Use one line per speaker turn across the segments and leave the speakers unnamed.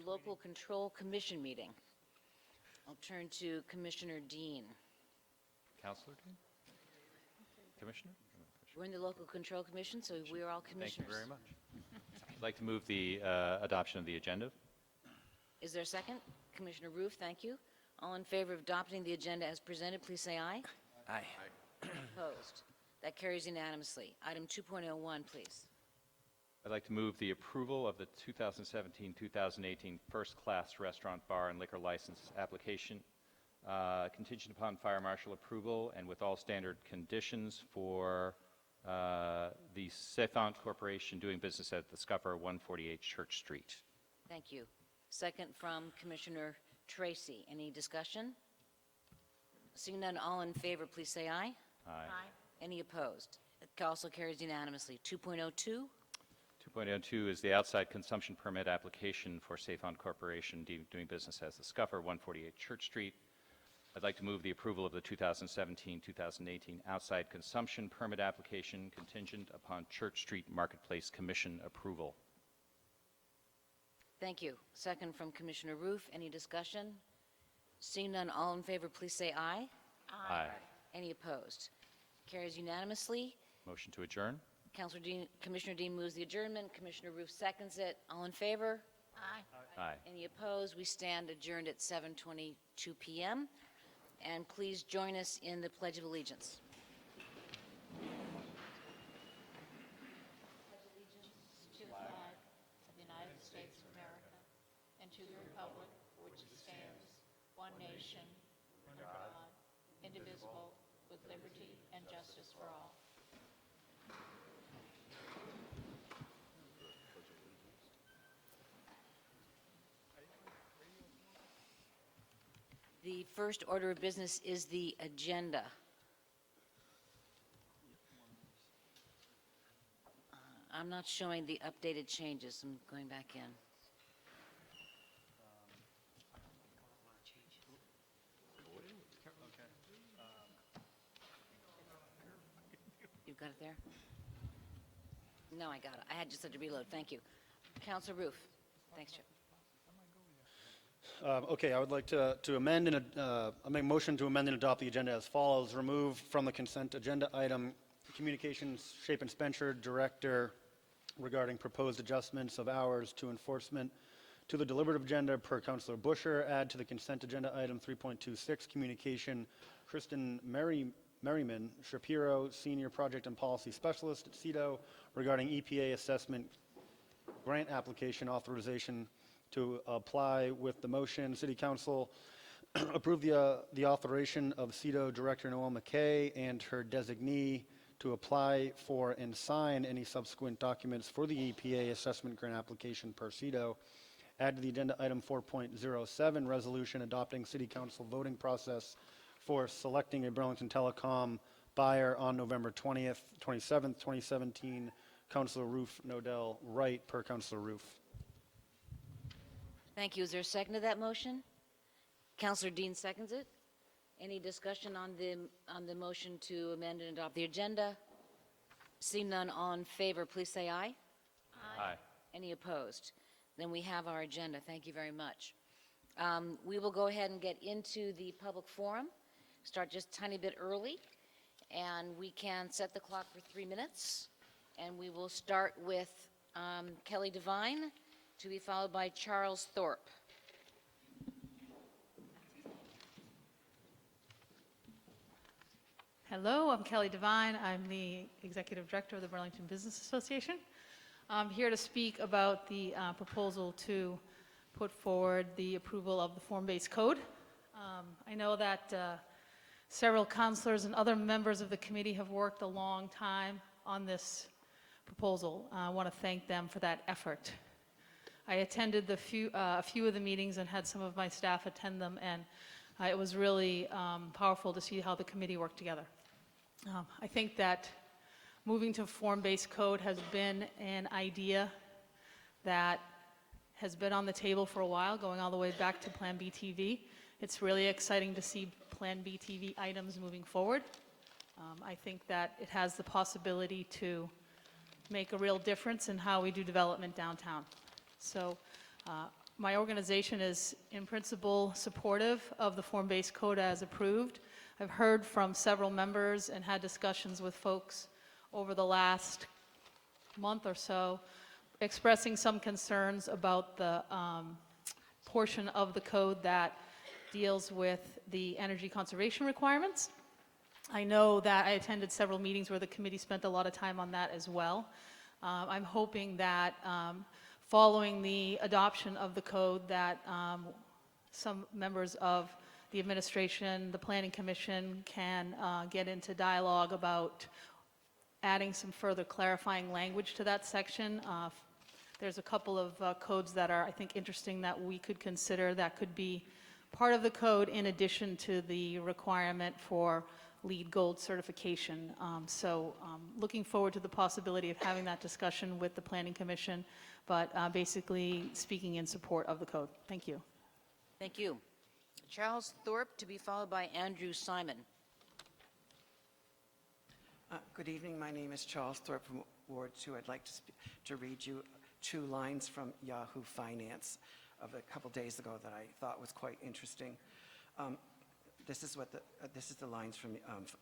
Local Control Commission meeting. I'll turn to Commissioner Dean.
Councilor Dean? Commissioner?
We're in the Local Control Commission, so we are all commissioners.
Thank you very much. I'd like to move the adoption of the agenda.
Is there a second? Commissioner Roof, thank you. All in favor of adopting the agenda as presented, please say aye.
Aye.
Opposed? That carries unanimously. Item 2.01, please.
I'd like to move the approval of the 2017-2018 first-class restaurant, bar, and liquor license application contingent upon fire marshal approval and with all standard conditions for the Cephont Corporation doing business at the Scupper, 148 Church Street.
Thank you. Second from Commissioner Tracy. Any discussion? Seeing none, all in favor, please say aye.
Aye.
Any opposed? It also carries unanimously. 2.02.
2.02 is the outside consumption permit application for Cephont Corporation doing business as the Scupper, 148 Church Street. I'd like to move the approval of the 2017-2018 outside consumption permit application contingent upon Church Street Marketplace Commission approval.
Thank you. Second from Commissioner Roof. Any discussion? Seeing none, all in favor, please say aye.
Aye.
Any opposed? Carries unanimously.
Motion to adjourn?
Councilor Dean, Commissioner Dean moves the adjournment. Commissioner Roof seconds it. All in favor?
Aye.
Any opposed? We stand adjourned at 7:22 p.m. And please join us in the Pledge of Allegiance.
Pledge allegiance to the flag of the United States of America and to the republic for which it stands, one nation, under God, indivisible, with liberty and justice for all.
The first order of business is the agenda. I'm not showing the updated changes. I'm going back in. You've got it there? No, I got it. I had just had to reload. Thank you. Councilor Roof. Thanks, Chip.
Okay, I would like to amend and I make a motion to amend and adopt the agenda as follows. Remove from the consent agenda item Communications Shape and Spencer Director regarding proposed adjustments of hours to enforcement to the deliberative agenda per Councilor Busher. Add to the consent agenda item 3.26 Communication Kristen Merriman Shapiro, Senior Project and Policy Specialist at CEDO regarding EPA assessment grant application authorization to apply. With the motion, City Council approve the authorization of CEDO Director Noel McKay and her designee to apply for and sign any subsequent documents for the EPA assessment grant application per CEDO. Add to the agenda item 4.07, resolution adopting City Council voting process for selecting a Burlington Telecom buyer on November 20th, 27th, 2017. Councilor Roof, Nodell, Wright, per Councilor Roof.
Thank you. Is there a second to that motion? Councilor Dean seconds it. Any discussion on the motion to amend and adopt the agenda? Seeing none, all in favor, please say aye.
Aye.
Any opposed? Then we have our agenda. Thank you very much. We will go ahead and get into the public forum. Start just a tiny bit early, and we can set the clock for 3 minutes. And we will start with Kelly Devine, to be followed by Charles Thorpe.
Hello, I'm Kelly Devine. I'm the Executive Director of the Burlington Business Association. I'm here to speak about the proposal to put forward the approval of the form-based code. I know that several councilors and other members of the committee have worked a long time on this proposal. I want to thank them for that effort. I attended a few of the meetings and had some of my staff attend them, and it was really powerful to see how the committee worked together. I think that moving to form-based code has been an idea that has been on the table for a while, going all the way back to Plan BTV. It's really exciting to see Plan BTV items moving forward. I think that it has the possibility to make a real difference in how we do development downtown. So My organization is in principle supportive of the form-based code as approved. I've heard from several members and had discussions with folks over the last month or so, expressing some concerns about the portion of the code that deals with the energy conservation requirements. I know that I attended several meetings where the committee spent a lot of time on that as well. I'm hoping that following the adoption of the code that some members of the administration, the Planning Commission can get into dialogue about adding some further clarifying language to that section. There's a couple of codes that are, I think, interesting that we could consider that could be part of the code in addition to the requirement for LEED Gold certification. Looking forward to the possibility of having that discussion with the Planning Commission, but basically speaking in support of the code. Thank you.
Thank you. Charles Thorpe, to be followed by Andrew Simon.
Good evening. My name is Charles Thorpe from Ward 2. I'd like to read you 2 lines from Yahoo Finance of a couple days ago that I thought was quite interesting. This is the lines from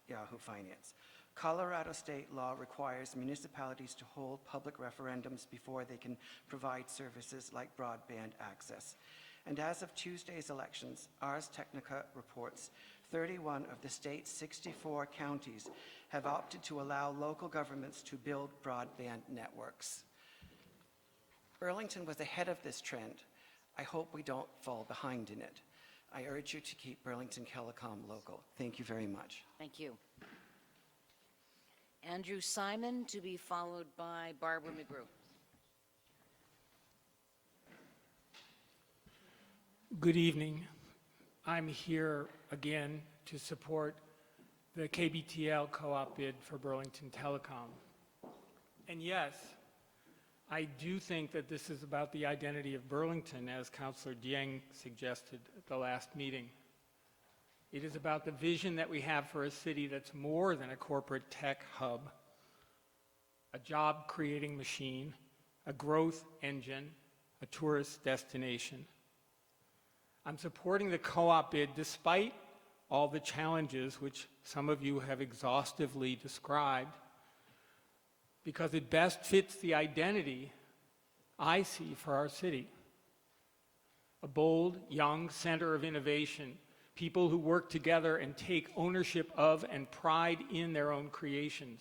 Yahoo Finance. Colorado state law requires municipalities to hold public referendums before they can provide services like broadband access. And as of Tuesday's elections, Ars Technica reports 31 of the state's 64 counties have opted to allow local governments to build broadband networks. Burlington was ahead of this trend. I hope we don't fall behind in it. I urge you to keep Burlington Telecom local. Thank you very much.
Thank you. Andrew Simon, to be followed by Barbara McGrew.
Good evening. I'm here again to support the KBTL co-op bid for Burlington Telecom. And yes, I do think that this is about the identity of Burlington, as Councillor Dieng suggested at the last meeting. It is about the vision that we have for a city that's more than a corporate tech hub, a job-creating machine, a growth engine, a tourist destination. I'm supporting the co-op bid despite all the challenges which some of you have exhaustively described, because it best fits the identity I see for our city. A bold, young center of innovation, people who work together and take ownership of and pride in their own creations.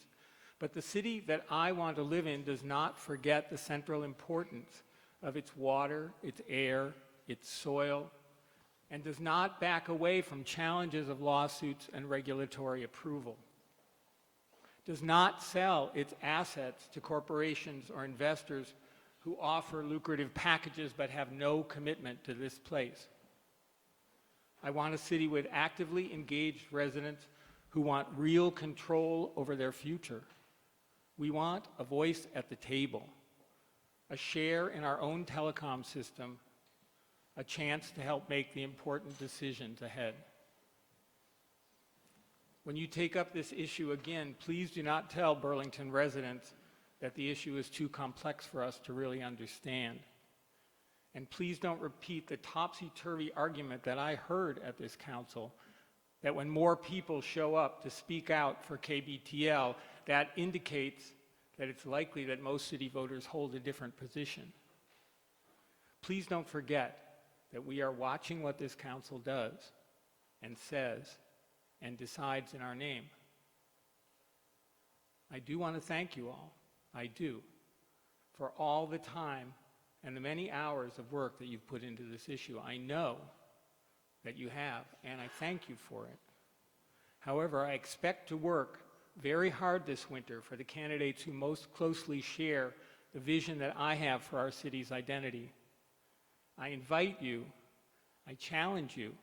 But the city that I want to live in does not forget the central importance of its water, its air, its soil, and does not back away from challenges of lawsuits and regulatory approval. Does not sell its assets to corporations or investors who offer lucrative packages but have no commitment to this place. I want a city with actively engaged residents who want real control over their future. We want a voice at the table, a share in our own telecom system, a chance to help make the important decisions ahead. When you take up this issue again, please do not tell Burlington residents that the issue is too complex for us to really understand. And please don't repeat the topsy-turvy argument that I heard at this council, that when more people show up to speak out for KBTL, that indicates that it's likely that most city voters hold a different position. Please don't forget that we are watching what this council does and says and decides in our name. I do want to thank you all, I do, for all the time and the many hours of work that you've put into this issue. I know that you have, and I thank you for it. However, I expect to work very hard this winter for the candidates who most closely share the vision that I have for our city's identity. I invite you, I challenge you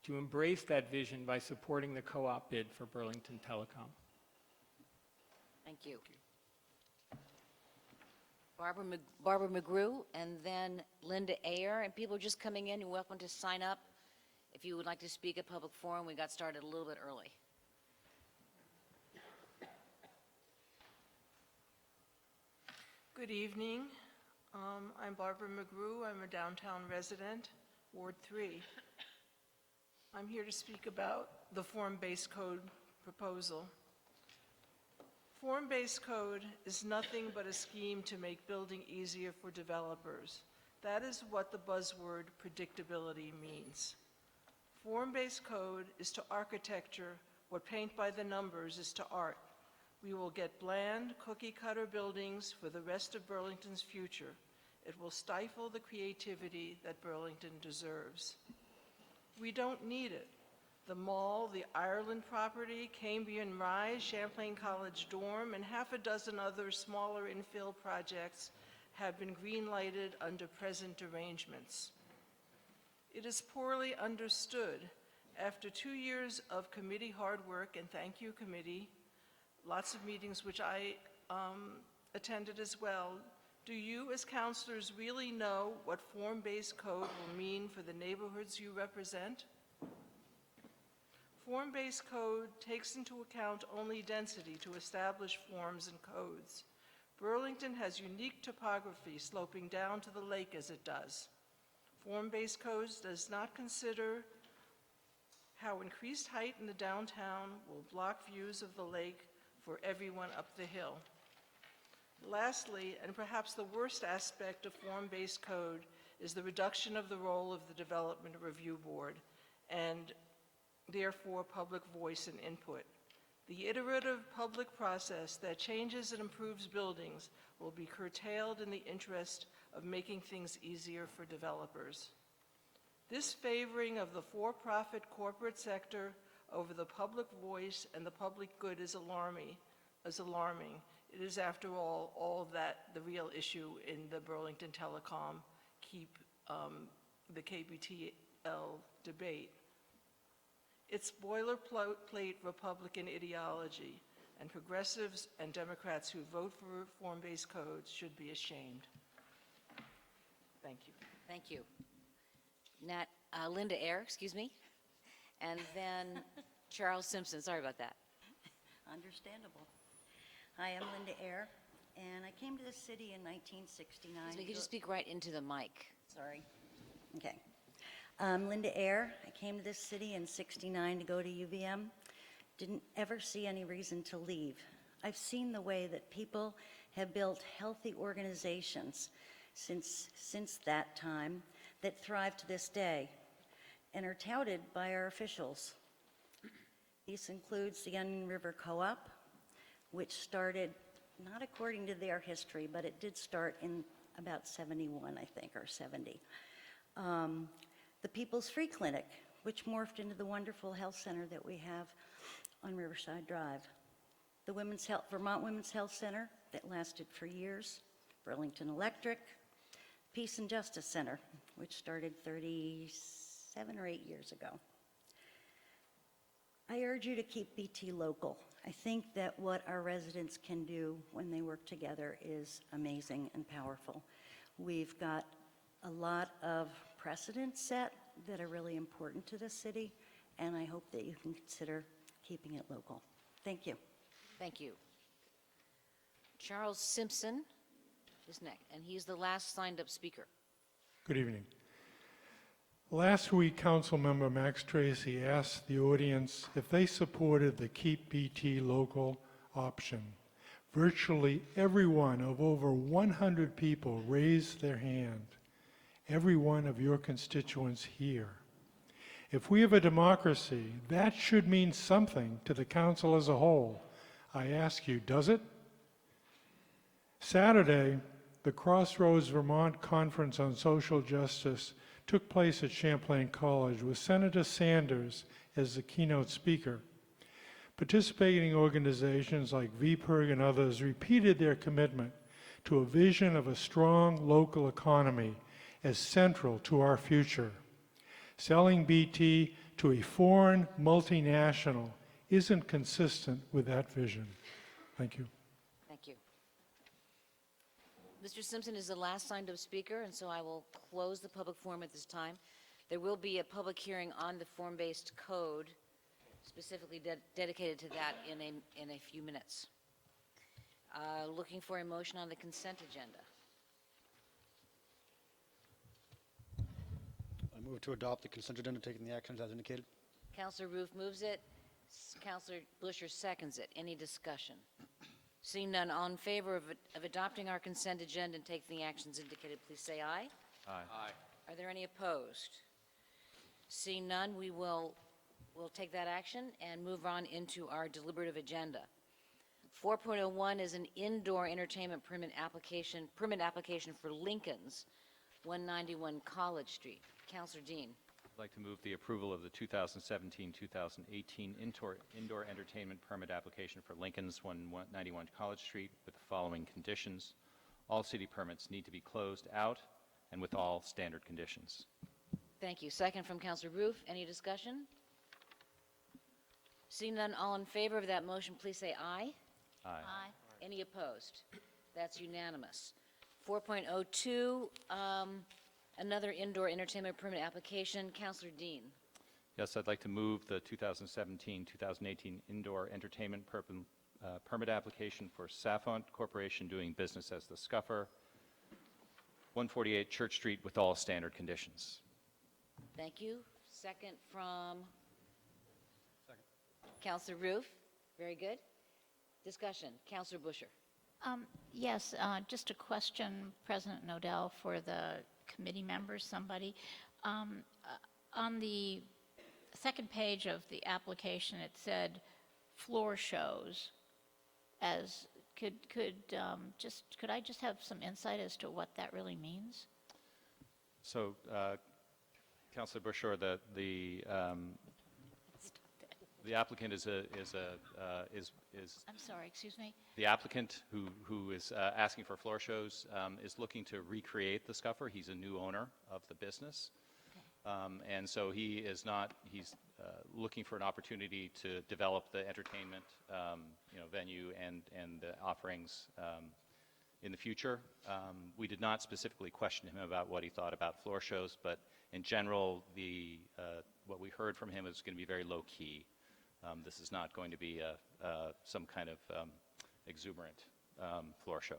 to embrace that vision by supporting the co-op bid for Burlington Telecom.
Thank you. Barbara McGrew, and then Linda Ayer. And people just coming in, you're welcome to sign up. If you would like to speak at public forum, we got started a little bit early.
Good evening. I'm Barbara McGrew. I'm a downtown resident, Ward 3. I'm here to speak about the form-based code proposal. Form-based code is nothing but a scheme to make building easier for developers. That is what the buzzword predictability means. Form-based code is to architecture what paint by the numbers is to art. We will get bland, cookie-cutter buildings for the rest of Burlington's future. It will stifle the creativity that Burlington deserves. We don't need it. The mall, the Ireland property, Cambrian Rise, Champlain College Dorm, and half a dozen other smaller infill projects have been green-lighted under present arrangements. It is poorly understood. After 2 years of committee hard work, and thank you, committee, lots of meetings which I attended as well, do you as counselors really know what form-based code will mean for the neighborhoods you represent? Form-based code takes into account only density to establish forms and codes. Burlington has unique topography sloping down to the lake as it does. Form-based codes does not consider how increased height in the downtown will block views of the lake for everyone up the hill. Lastly, and perhaps the worst aspect of form-based code, is the reduction of the role of the Development Review Board and therefore public voice and input. The iterative public process that changes and improves buildings will be curtailed in the interest of making things easier for developers. This favoring of the for-profit corporate sector over the public voice and the public good is alarming. It is, after all that the real issue in the Burlington Telecom keep the KBTL debate. It's boilerplate Republican ideology, and progressives and Democrats who vote for form-based codes should be ashamed. Thank you.
Thank you. Linda Eyre, excuse me, and then Charles Simpson. Sorry about that.
Understandable. Hi, I'm Linda Eyre, and I came to the city in 1969.
So you could just speak right into the mic.
Sorry. Okay. Linda Eyre. I came to this city in '69 to go to UVM. Didn't ever see any reason to leave. I've seen the way that people have built healthy organizations since that time that thrive to this day and are touted by our officials. This includes the Onion River Co-op, which started, not according to their history, but it did start in about 71, I think, or 70. The People's Free Clinic, which morphed into the wonderful health center that we have on Riverside Drive. The Vermont Women's Health Center that lasted for years. Burlington Electric. Peace and Justice Center, which started 37 or 8 years ago. I urge you to keep BT local. I think that what our residents can do when they work together is amazing and powerful. We've got a lot of precedents set that are really important to the city, and I hope that you can consider keeping it local. Thank you.
Thank you. Charles Simpson is next, and he's the last signed-up speaker.
Good evening. Last week, Councilmember Max Tracy asked the audience if they supported the Keep BT Local option. Virtually every one of over 100 people raised their hand. Every one of your constituents here. If we have a democracy, that should mean something to the council as a whole. I ask you, does it? Saturday, the Crossroads Vermont Conference on Social Justice took place at Champlain College with Senator Sanders as the keynote speaker. Participating organizations like VPIRG and others repeated their commitment to a vision of a strong local economy as central to our future. Selling BT to a foreign multinational isn't consistent with that vision. Thank you.
Thank you. Mr. Simpson is the last signed-up speaker, and so I will close the public forum at this time. There will be a public hearing on the form-based code specifically dedicated to that in a few minutes. Looking for a motion on the consent agenda.
Move to adopt the consent agenda, taking the actions as indicated.
Counselor Roof moves it. Counselor Busher seconds it. Any discussion? Seeing none, all in favor of adopting our consent agenda and taking the actions indicated, please say aye.
Aye.
Are there any opposed? Seeing none, we'll take that action and move on into our deliberative agenda. 4.01 is an indoor entertainment permit application for Lincoln's, 191 College Street. Counselor Dean.
I'd like to move the approval of the 2017-2018 indoor entertainment permit application for Lincoln's, 191 College Street, with the following conditions. All city permits need to be closed out and with all standard conditions.
Thank you. Second from Counselor Roof. Any discussion? Seeing none, all in favor of that motion, please say aye.
Aye.
Any opposed? That's unanimous. 4.02, another indoor entertainment permit application. Counselor Dean.
Yes, I'd like to move the 2017-2018 indoor entertainment permit application for Safont Corporation doing business as the Scuffer, 148 Church Street, with all standard conditions.
Thank you. Second from Counselor Roof. Very good. Discussion. Counselor Busher.
Yes, just a question, President Nodell, for the committee members, somebody. On the second page of the application, it said floor shows. Could I just have some insight as to what that really means?
So, Councilor Busher, the applicant is
I'm sorry, excuse me?
the applicant who is asking for floor shows is looking to recreate the Scuffer. He's a new owner of the business. And so he's looking for an opportunity to develop the entertainment, venue and the offerings in the future. We did not specifically question him about what he thought about floor shows, but in general, what we heard from him is going to be very low key. This is not going to be some kind of exuberant floor show.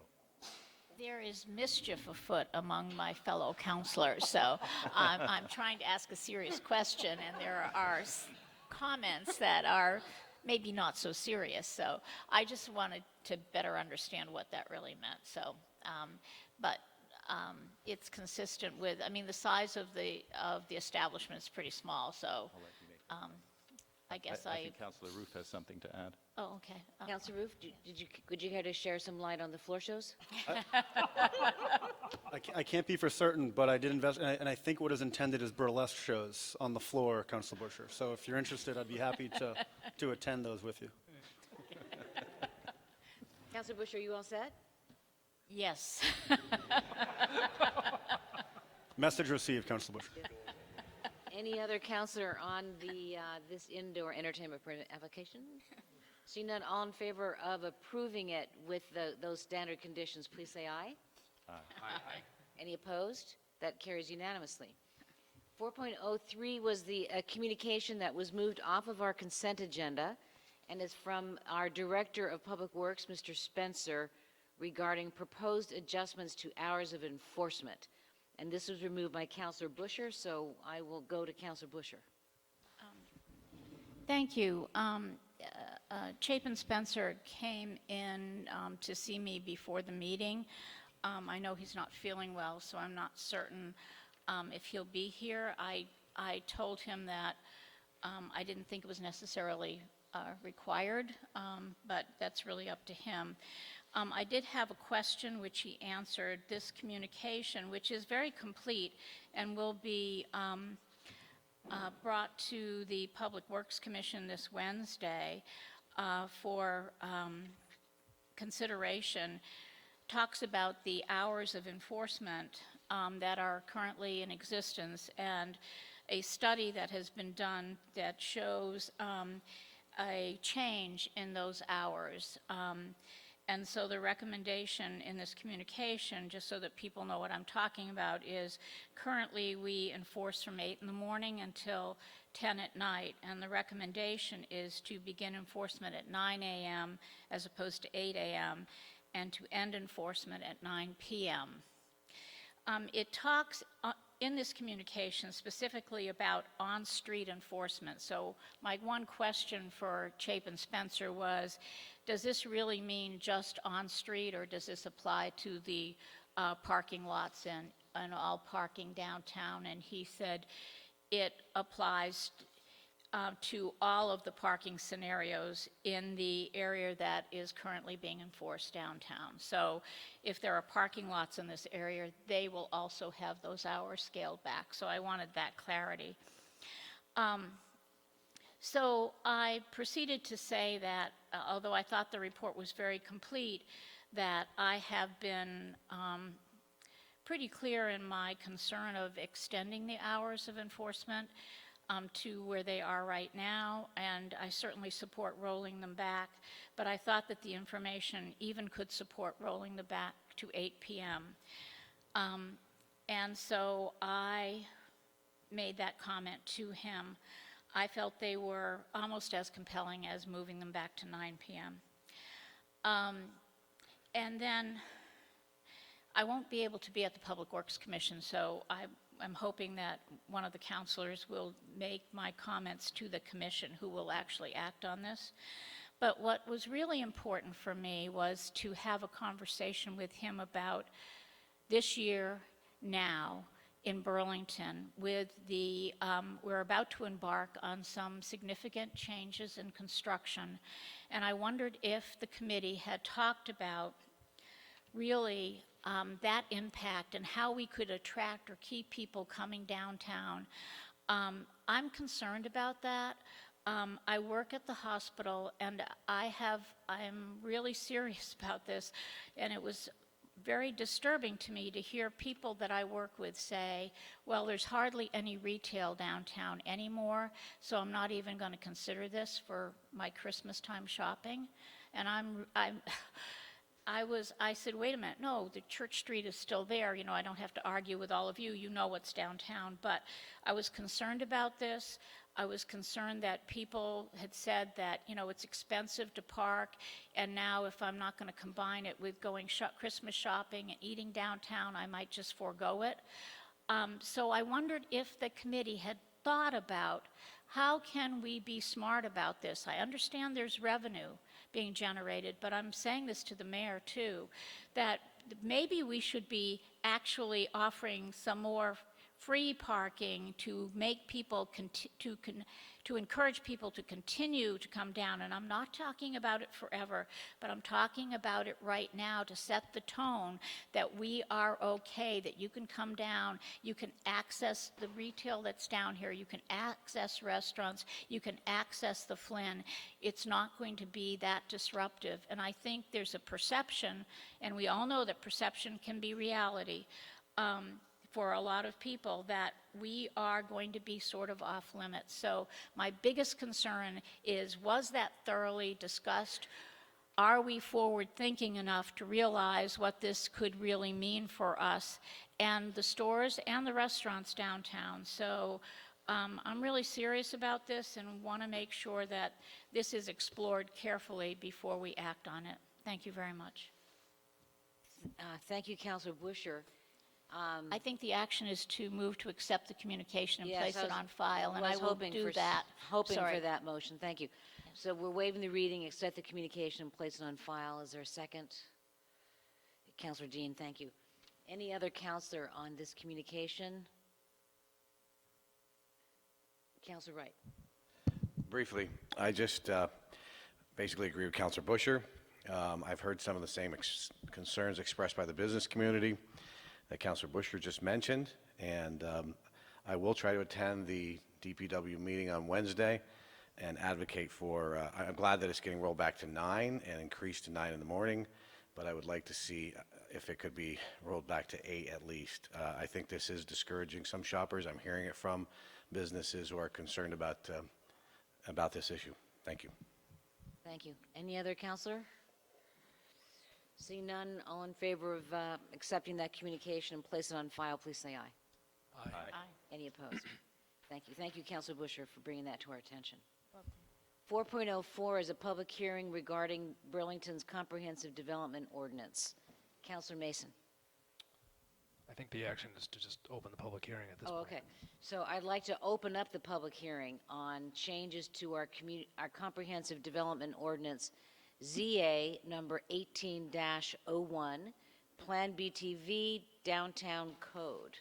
There is mischief afoot among my fellow counselors, so I'm trying to ask a serious question, and there are comments that are maybe not so serious. So I just wanted to better understand what that really meant. So, but it's consistent with. I mean, the size of the establishment is pretty small. So, I guess
I think Councilor Roof has something to add.
Oh, okay.
Counselor Roof, would you care to share some light on the floor shows?
I can't be for certain, but I did invest, and I think what is intended is burlesque shows on the floor, Councilor Busher. So if you're interested, I'd be happy to attend those with you.
Counselor Busher, are you all set?
Yes.
Message received, Councilor Busher.
Any other counselor on this indoor entertainment permit application? Seeing none, all in favor of approving it with those standard conditions, please say aye.
Aye.
Any opposed? That carries unanimously. 4.03 was the communication that was moved off of our consent agenda and is from our Director of Public Works, Mr. Spencer, regarding proposed adjustments to hours of enforcement. And this was removed by Counselor Busher, so I will go to Counselor Busher.
Thank you. Chapin Spencer came in to see me before the meeting. I know he's not feeling well, so I'm not certain if he'll be here. I told him that I didn't think it was necessarily required, but that's really up to him. I did have a question which he answered. This communication, which is very complete and will be brought to the Public Works Commission this Wednesday for consideration, talks about the hours of enforcement that are currently in existence, and a study that has been done that shows a change in those hours. And so the recommendation in this communication, just so that people know what I'm talking about, is currently we enforce from 8 in the morning until 10 at night, and the recommendation is to begin enforcement at 9 a.m. as opposed to 8 a.m., and to end enforcement at 9 p.m. It talks in this communication specifically about on-street enforcement. So my one question for Chapin Spencer was, does this really mean just on-street, or does this apply to the parking lots and all parking downtown? And he said it applies to all of the parking scenarios in the area that is currently being enforced downtown. So if there are parking lots in this area, they will also have those hours scaled back. So I wanted that clarity. So I proceeded to say that, although I thought the report was very complete, that I have been pretty clear in my concern of extending the hours of enforcement to where they are right now, and I certainly support rolling them back, but I thought that the information even could support rolling them back to 8 p.m. And so I made that comment to him. I felt they were almost as compelling as moving them back to 9 p.m. And then I won't be able to be at the Public Works Commission, so I'm hoping that one of the counselors will make my comments to the commission, who will actually act on this. But what was really important for me was to have a conversation with him about this year now in Burlington with the, we're about to embark on some significant changes in construction. And I wondered if the committee had talked about really that impact and how we could attract or keep people coming downtown. I'm concerned about that. I work at the hospital, and I'm really serious about this, and it was very disturbing to me to hear people that I work with say, well, there's hardly any retail downtown anymore, so I'm not even going to consider this for my Christmas time shopping. And I said, wait a minute, no, the Church Street is still there. You know, I don't have to argue with all of you. You know what's downtown. But I was concerned about this. I was concerned that people had said that, you know, it's expensive to park, and now if I'm not going to combine it with going Christmas shopping and eating downtown, I might just forego it. So I wondered if the committee had thought about how can we be smart about this. I understand there's revenue being generated, but I'm saying this to the mayor too, that maybe we should be actually offering some more free parking to make people to encourage people to continue to come down. And I'm not talking about it forever, but I'm talking about it right now to set the tone that we are okay, that you can come down, you can access the retail that's down here, you can access restaurants, you can access the Flynn. It's not going to be that disruptive. And I think there's a perception, and we all know that perception can be reality, for a lot of people, that we are going to be sort of off limits. So my biggest concern is, was that thoroughly discussed? Are we forward thinking enough to realize what this could really mean for us and the stores and the restaurants downtown? So I'm really serious about this and want to make sure that this is explored carefully before we act on it. Thank you very much.
Thank you, Councilor Busher.
I think the action is to move to accept the communication and
Yes,
place
I
it
was-
on file, and I
was
will
hoping
do
for
that.
Hoping
Sorry.
for that motion, thank you. So we're waiving the reading, accept the communication, and place it on file. Is there a second? Councilor Dean, thank you. Any other counselor on this communication? Councilor Wright.
Briefly, I just basically agree with Councilor Busher. I've heard some of the same concerns expressed by the business community that Councilor Busher just mentioned, and I will try to attend the DPW meeting on Wednesday and advocate for, I'm glad that it's getting rolled back to 9 and increased to 9 in the morning, but I would like to see if it could be rolled back to 8 at least. I think this is discouraging some shoppers. I'm hearing it from businesses who are concerned about this issue. Thank you.
Thank you. Any other counselor? Seeing none, all in favor of accepting that communication and place it on file, please say aye.
Aye.
Any opposed? Thank you. Thank you, Councilor Busher, for bringing that to our attention. 4.04 is a public hearing regarding Burlington's Comprehensive Development Ordinance. Councilor Mason.
I think the action is to just open the public hearing at this
Oh,
point.
okay. So I'd like to open up the public hearing on changes to our comprehensive development ordinance, ZA number 18-01, Plan BTV Downtown Code.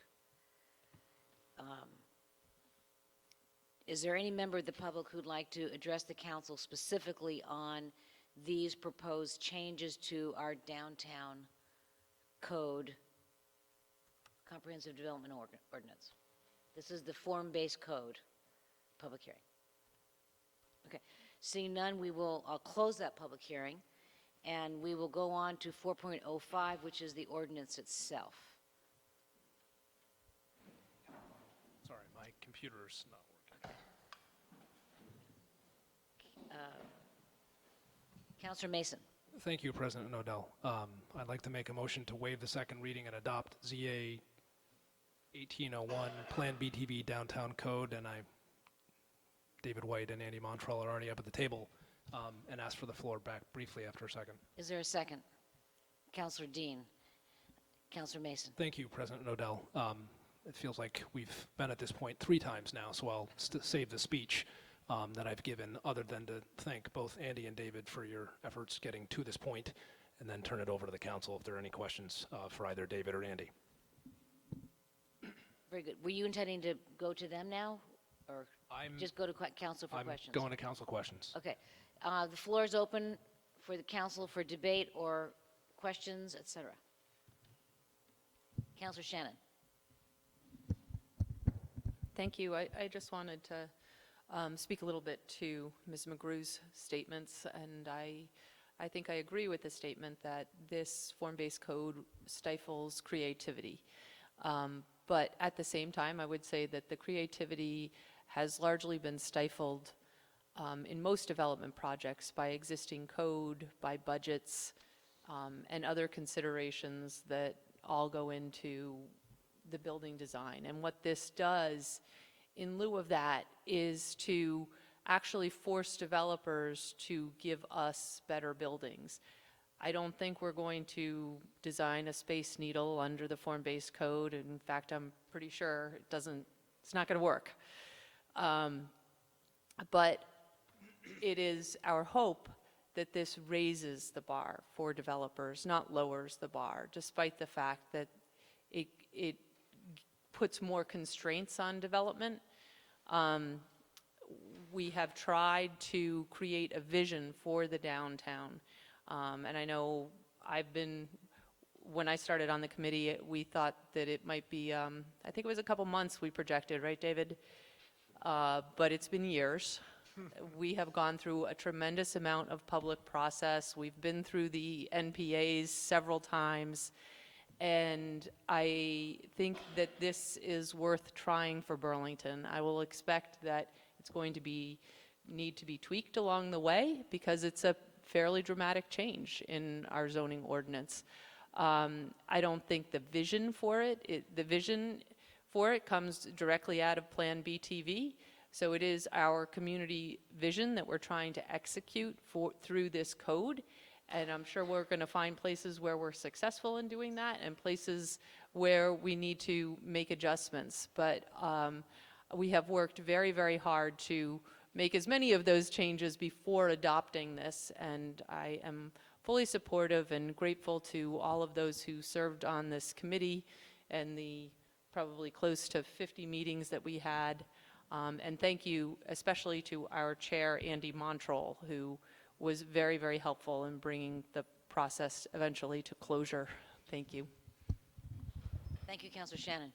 Is there any member of the public who'd like to address the council specifically on these proposed changes to our downtown code, comprehensive development ordinance? This is the form-based code, public hearing. Okay, seeing none, I'll close that public hearing, and we will go on to 4.05, which is the ordinance itself.
Sorry, my computer's not working.
Councilor Mason.
Thank you, President Odell. I'd like to make a motion to waive the second reading and adopt ZA 1801, Plan BTV Downtown Code, and David White and Andy Montrell are already up at the table, and ask for the floor back briefly after a second.
Is there a second? Councilor Dean. Councilor Mason.
Thank you, President Odell. It feels like we've been at this point 3 times now, so I'll save the speech that I've given, other than to thank both Andy and David for your efforts getting to this point, and then turn it over to the council if there are any questions for either David or Andy.
Very good. Were you intending to go to them now, or just go to council for questions?
I'm going to council questions.
Okay. The floor is open for the council for debate or questions, et cetera. Councilor Shannon.
Thank you. I just wanted to speak a little bit to Ms. McGrew's statements, and I think I agree with the statement that this form-based code stifles creativity. But at the same time, I would say that the creativity has largely been stifled in most development projects by existing code, by budgets, and other considerations that all go into the building design. And what this does in lieu of that is to actually force developers to give us better buildings. I don't think we're going to design a Space Needle under the form-based code. In fact, I'm pretty sure it's not going to work. But it is our hope that this raises the bar for developers, not lowers the bar, despite the fact that it puts more constraints on development. We have tried to create a vision for the downtown. And I know when I started on the committee, we thought that it might be, I think it was a couple months we projected, right, David? But it's been years. We have gone through a tremendous amount of public process. We've been through the NPAs several times. And I think that this is worth trying for Burlington. I will expect that it's going to need to be tweaked along the way, because it's a fairly dramatic change in our zoning ordinance. I don't think the vision for it comes directly out of Plan BTV. So it is our community vision that we're trying to execute through this code. And I'm sure we're going to find places where we're successful in doing that, and places where we need to make adjustments. But we have worked very, very hard to make as many of those changes before adopting this. And I am fully supportive and grateful to all of those who served on this committee and the probably close to 50 meetings that we had. And thank you especially to our chair, Andy Montrell, who was very, very helpful in bringing the process eventually to closure. Thank you.
Thank you, Councilor Shannon.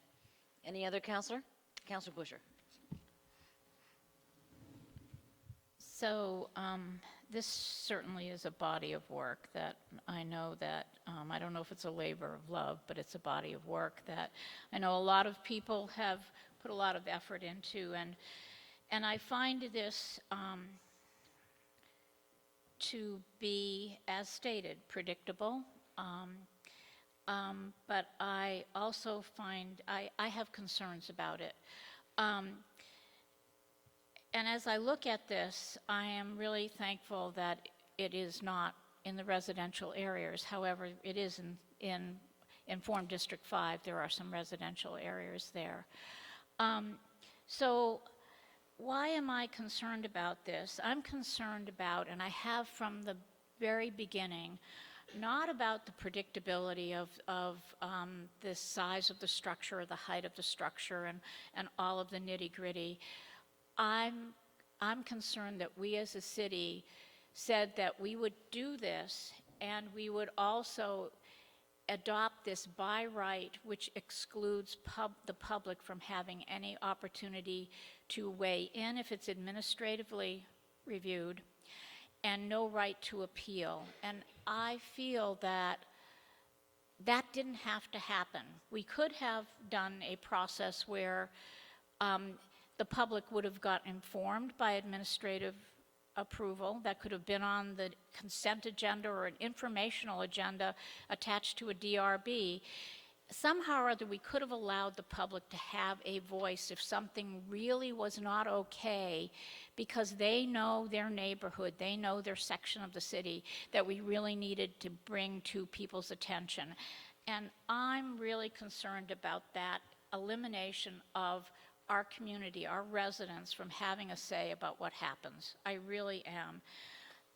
Any other councilor? Councilor Busher.
So this certainly is a body of work that I know that, I don't know if it's a labor of love, but it's a body of work that I know a lot of people have put a lot of effort into. And I find this to be, as stated, predictable. But I also find, I have concerns about it. And as I look at this, I am really thankful that it is not in the residential areas. However, it is in in Form District 5, there are some residential areas there. So why am I concerned about this? I'm concerned about, and I have from the very beginning, not about the predictability of the size of the structure or the height of the structure and all of the nitty-gritty. I'm concerned that we as a city said that we would do this and we would also adopt this by right, which excludes the public from having any opportunity to weigh in if it's administratively reviewed, and no right to appeal. And I feel that that didn't have to happen. We could have done a process where the public would have got informed by administrative approval. That could have been on the consent agenda or an informational agenda attached to a DRB. Somehow or other, we could have allowed the public to have a voice if something really was not okay, because they know their neighborhood, they know their section of the city that we really needed to bring to people's attention. And I'm really concerned about that elimination of our community, our residents, from having a say about what happens. I really am.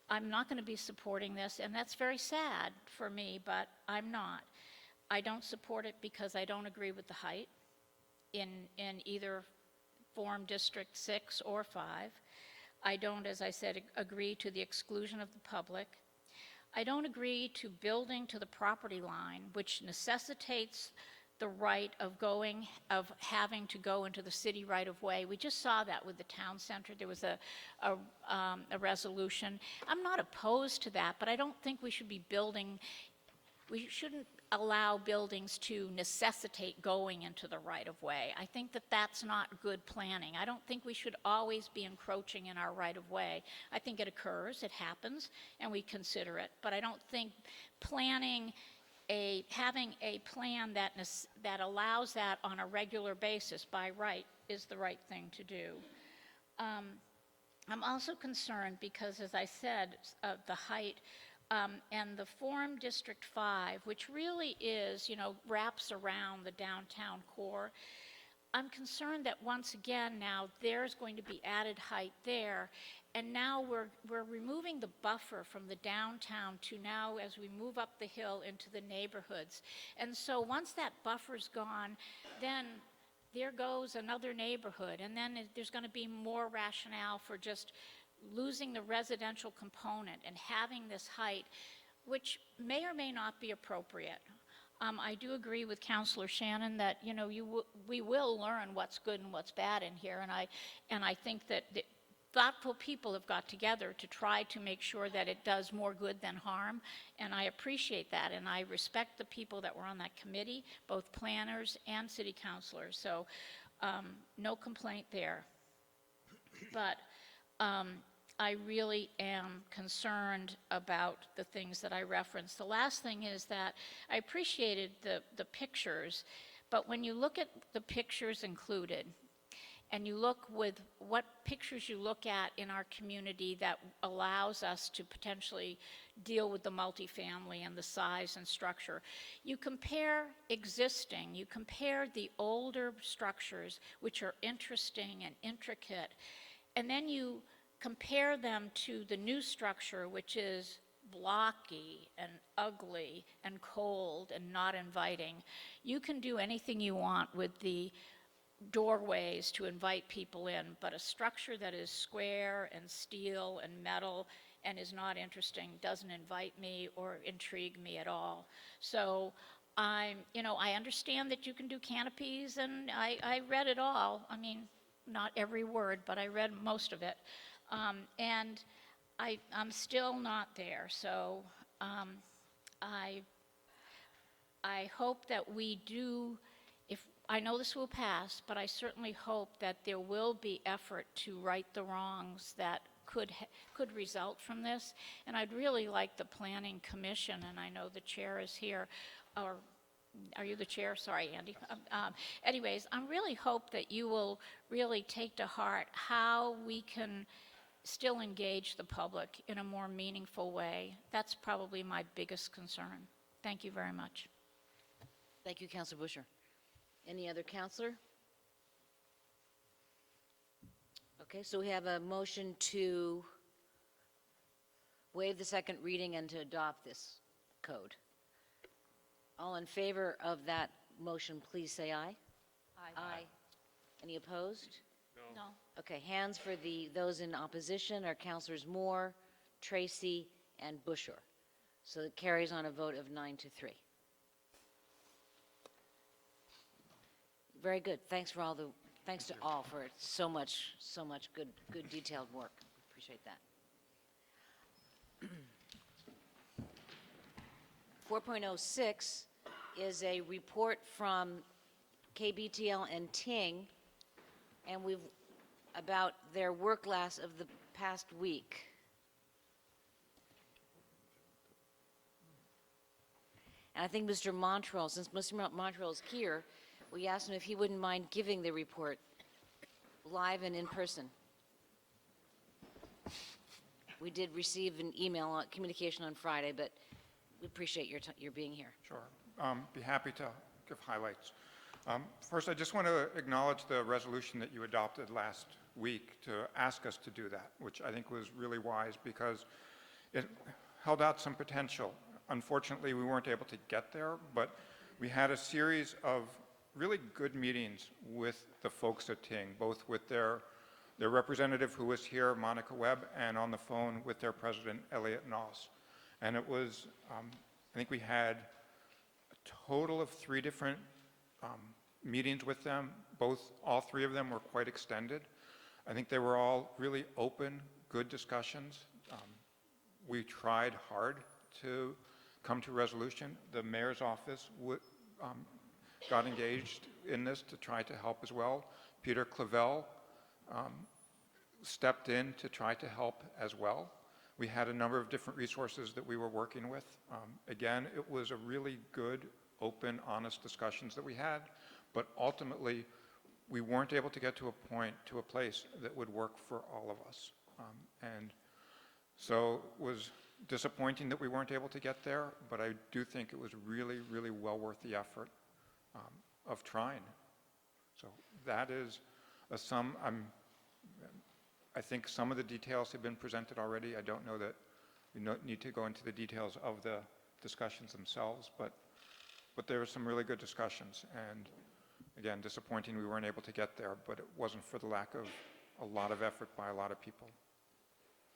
I'm not going to be supporting this, and that's very sad for me, but I'm not. I don't support it because I don't agree with the height in either Form District 6 or 5. I don't, as I said, agree to the exclusion of the public. I don't agree to building to the property line, which necessitates the right of having to go into the city right of way. We just saw that with the town center. There was a resolution. I'm not opposed to that, but I don't think we should be building. We shouldn't allow buildings to necessitate going into the right of way. I think that that's not good planning. I don't think we should always be encroaching in our right of way. I think it occurs, it happens, and we consider it. But I don't think having a plan that allows that on a regular basis by right is the right thing to do. I'm also concerned because, as I said, the height and the Form District 5, which really is, wraps around the downtown core. I'm concerned that once again now there's going to be added height there, and now we're removing the buffer from the downtown to now as we move up the hill into the neighborhoods. And so once that buffer's gone, then there goes another neighborhood, and then there's going to be more rationale for just losing the residential component and having this height, which may or may not be appropriate. I do agree with Councilor Shannon that we will learn what's good and what's bad in here, and I think that thoughtful people have got together to try to make sure that it does more good than harm, and I appreciate that, and I respect the people that were on that committee, both planners and city councilors, so no complaint there. But I really am concerned about the things that I referenced. The last thing is that I appreciated the pictures, but when you look at the pictures included, and you look with what pictures you look at in our community that allows us to potentially deal with the multifamily and the size and structure, you compare existing, you compare the older structures, which are interesting and intricate, and then you compare them to the new structure, which is blocky and ugly and cold and not inviting. You can do anything you want with the doorways to invite people in, but a structure that is square and steel and metal and is not interesting doesn't invite me or intrigue me at all. So I understand that you can do canopies, and I read it all. I mean, not every word, but I read most of it. And I'm still not there, so I hope that we do, I know this will pass, but I certainly hope that there will be effort to right the wrongs that could result from this. And I'd really like the Planning Commission, and I know the chair is here, or are you the chair? Sorry, Andy. Anyways, I really hope that you will really take to heart how we can still engage the public in a more meaningful way. That's probably my biggest concern. Thank you very much.
Thank you, Councilor Busher. Any other counselor? Okay, so we have a motion to waive the second reading and to adopt this code. All in favor of that motion, please say aye. Aye. Any opposed?
No.
Okay, hands for those in opposition are Councilors Moore, Tracy, and Busher. So it carries on a vote of 9-3. Very good. Thanks to all for so much good detailed work. Appreciate that. 4.06 is a report from KBTL and Ting, and about their work last of the past week. And I think Mr. Montrell, since Mr. Montrell is here, we asked him if he wouldn't mind giving the report live and in person. We did receive an email communication on Friday, but we appreciate your being here.
Sure. Be happy to give highlights. First, I just want to acknowledge the resolution that you adopted last week to ask us to do that, which I think was really wise because it held out some potential. Unfortunately, we weren't able to get there, but we had a series of really good meetings with the folks at Ting, both with their representative who was here, Monica Webb, and on the phone with their president, Elliot Noss. And it was, I think we had a total of 3 different meetings with them. All 3 of them were quite extended. I think they were all really open, good discussions. We tried hard to come to a resolution. The mayor's office got engaged in this to try to help as well. Peter Clavel stepped in to try to help as well. We had a number of different resources that we were working with. Again, it was a really good, open, honest discussions that we had, but ultimately, we weren't able to get to a place that would work for all of us. And so it was disappointing that we weren't able to get there, but I do think it was really, really well worth the effort of trying. So that is a sum. I think some of the details have been presented already. I don't know that we need to go into the details of the discussions themselves, but there were some really good discussions. And again, disappointing we weren't able to get there, but it wasn't for the lack of a lot of effort by a lot of people.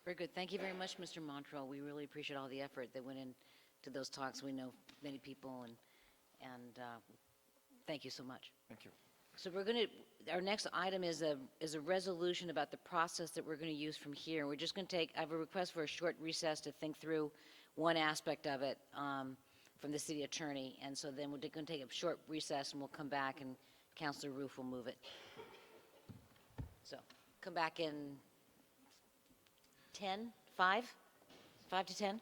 Very good. Thank you very much, Mr. Montrell. We really appreciate all the effort that went into those talks. We know many people, and thank you so much.
Thank you.
So our next item is a resolution about the process that we're going to use from here. We're just going to I have a request for a short recess to think through one aspect of it from the city attorney. And so then we're going to take a short recess and we'll come back and Councilor Roof will move it. So come back in 10, 5 to 10?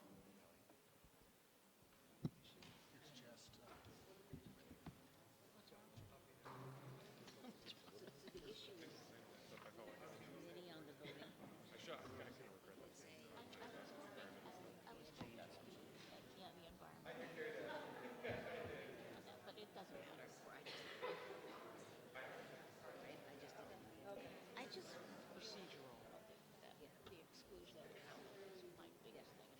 Yeah, the environment. But it doesn't matter. I just procedural. The exclusion is my biggest thing.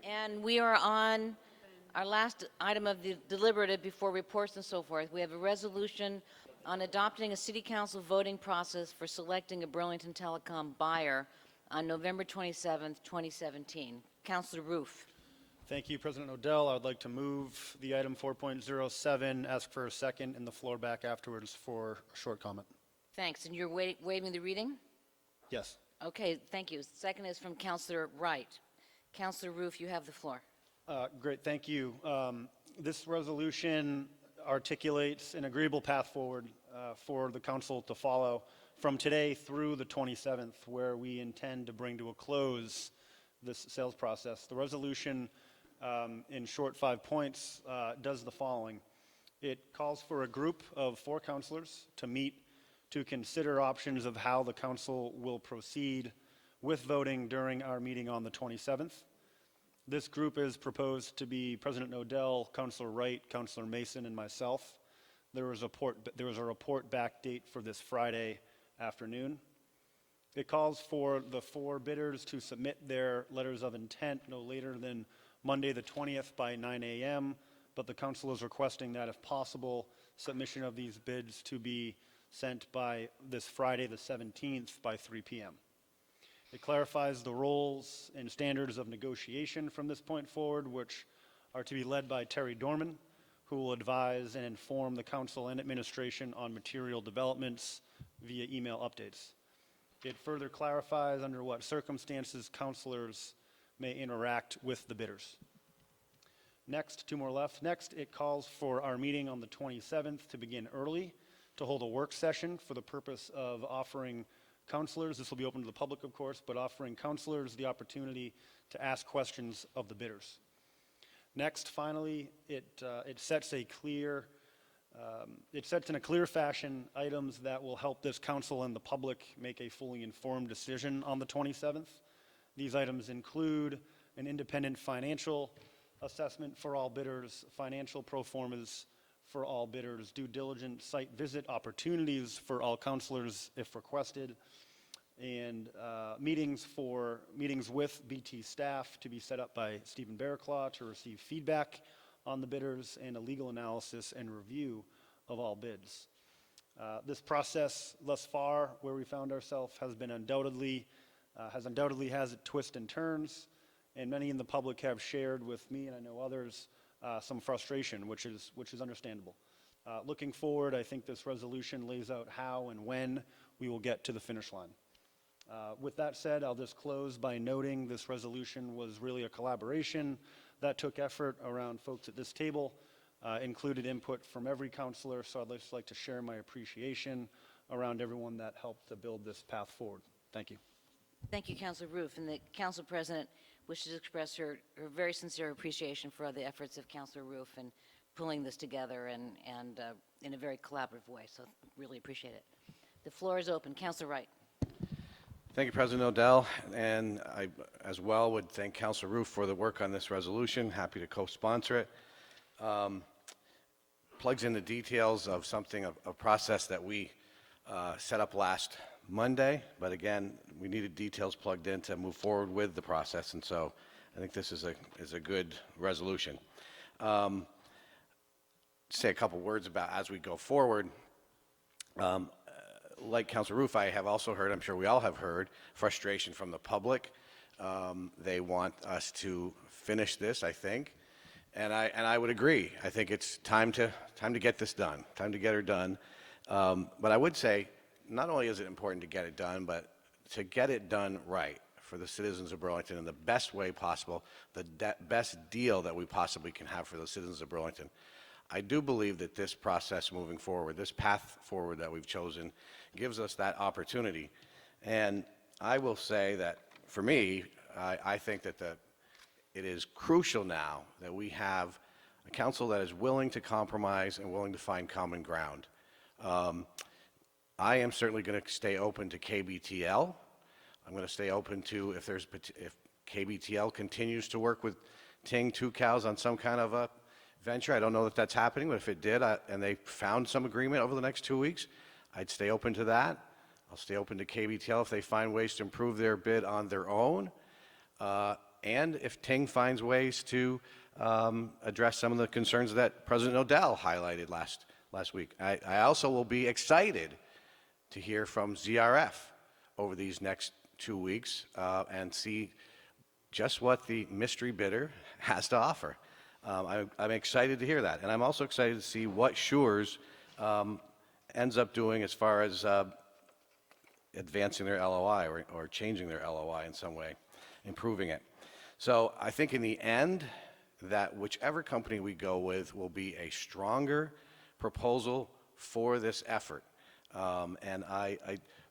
And we are on our last item of the deliberative before reports and so forth. We have a resolution on adopting a city council voting process for selecting a Burlington Telecom buyer on November 27th, 2017. Councilor Roof.
Thank you, President Odell. I would like to move the item 4.07, ask for a second, and the floor back afterwards for a short comment.
Thanks. And you're waiving the reading?
Yes.
Okay, thank you. Second is from Councilor Wright. Councilor Roof, you have the floor.
Great, thank you. This resolution articulates an agreeable path forward for the council to follow from today through the 27th, where we intend to bring to a close this sales process. The resolution, in short 5 points, does the following. It calls for a group of 4 councilors to meet to consider options of how the council will proceed with voting during our meeting on the 27th. This group is proposed to be President Odell, Councilor Wright, Councilor Mason, and myself. There was a report back date for this Friday afternoon. It calls for the 4 bidders to submit their letters of intent no later than Monday the 20th by 9 a.m., but the council is requesting that, if possible, submission of these bids to be sent by this Friday the 17th by 3 p.m. It clarifies the roles and standards of negotiation from this point forward, which are to be led by Terry Dorman, who will advise and inform the council and administration on material developments via email updates. It further clarifies under what circumstances councilors may interact with the bidders. Next, 2 more left. Next, it calls for our meeting on the 27th to begin early, to hold a work session for the purpose of offering councilors, this will be open to the public, of course, but offering councilors the opportunity to ask questions of the bidders. Next, finally, it sets in a clear fashion items that will help this council and the public make a fully informed decision on the 27th. These items include an independent financial assessment for all bidders, financial pro formas for all bidders, due diligence site visit opportunities for all councilors if requested, and meetings with BT staff to be set up by Stephen Barraclaw to receive feedback on the bidders, and a legal analysis and review of all bids. This process thus far, where we found ourselves, has undoubtedly has twists and turns, and many in the public have shared with me, and I know others, some frustration, which is understandable. Looking forward, I think this resolution lays out how and when we will get to the finish line. With that said, I'll just close by noting this resolution was really a collaboration that took effort around folks at this table, included input from every councilor, so I'd just like to share my appreciation around everyone that helped to build this path forward. Thank you.
Thank you, Councilor Roof. And the Council President wishes to express her very sincere appreciation for the efforts of Councilor Roof in pulling this together and in a very collaborative way. So really appreciate it. The floor is open. Councilor Wright.
Thank you, President Odell, and I as well would thank Councilor Roof for the work on this resolution. Happy to co-sponsor it. Plugs in the details of a process that we set up last Monday, but again, we needed details plugged in to move forward with the process, and so I think this is a good resolution. Say a couple words about as we go forward. Like Councilor Roof, I have also heard, I'm sure we all have heard, frustration from the public. They want us to finish this, I think, and I would agree. I think it's time to get this done, time to get her done. But I would say, not only is it important to get it done, but to get it done right for the citizens of Burlington in the best way possible, the best deal that we possibly can have for the citizens of Burlington. I do believe that this process moving forward, this path forward that we've chosen, gives us that opportunity. And I will say that, for me, I think that it is crucial now that we have a council that is willing to compromise and willing to find common ground. I am certainly going to stay open to KBTL. I'm going to stay open to if KBTL continues to work with Ting Two Cows on some kind of a venture. I don't know that that's happening, but if it did and they found some agreement over the next 2 weeks, I'd stay open to that. I'll stay open to KBTL if they find ways to improve their bid on their own. and if Ting finds ways to address some of the concerns that President Odell highlighted last week. I also will be excited to hear from ZRF over these next 2 weeks and see just what the mystery bidder has to offer. I'm excited to hear that, and I'm also excited to see what Schurz ends up doing as far as advancing their LOI or changing their LOI in some way, improving it. So I think in the end, that whichever company we go with will be a stronger proposal for this effort. And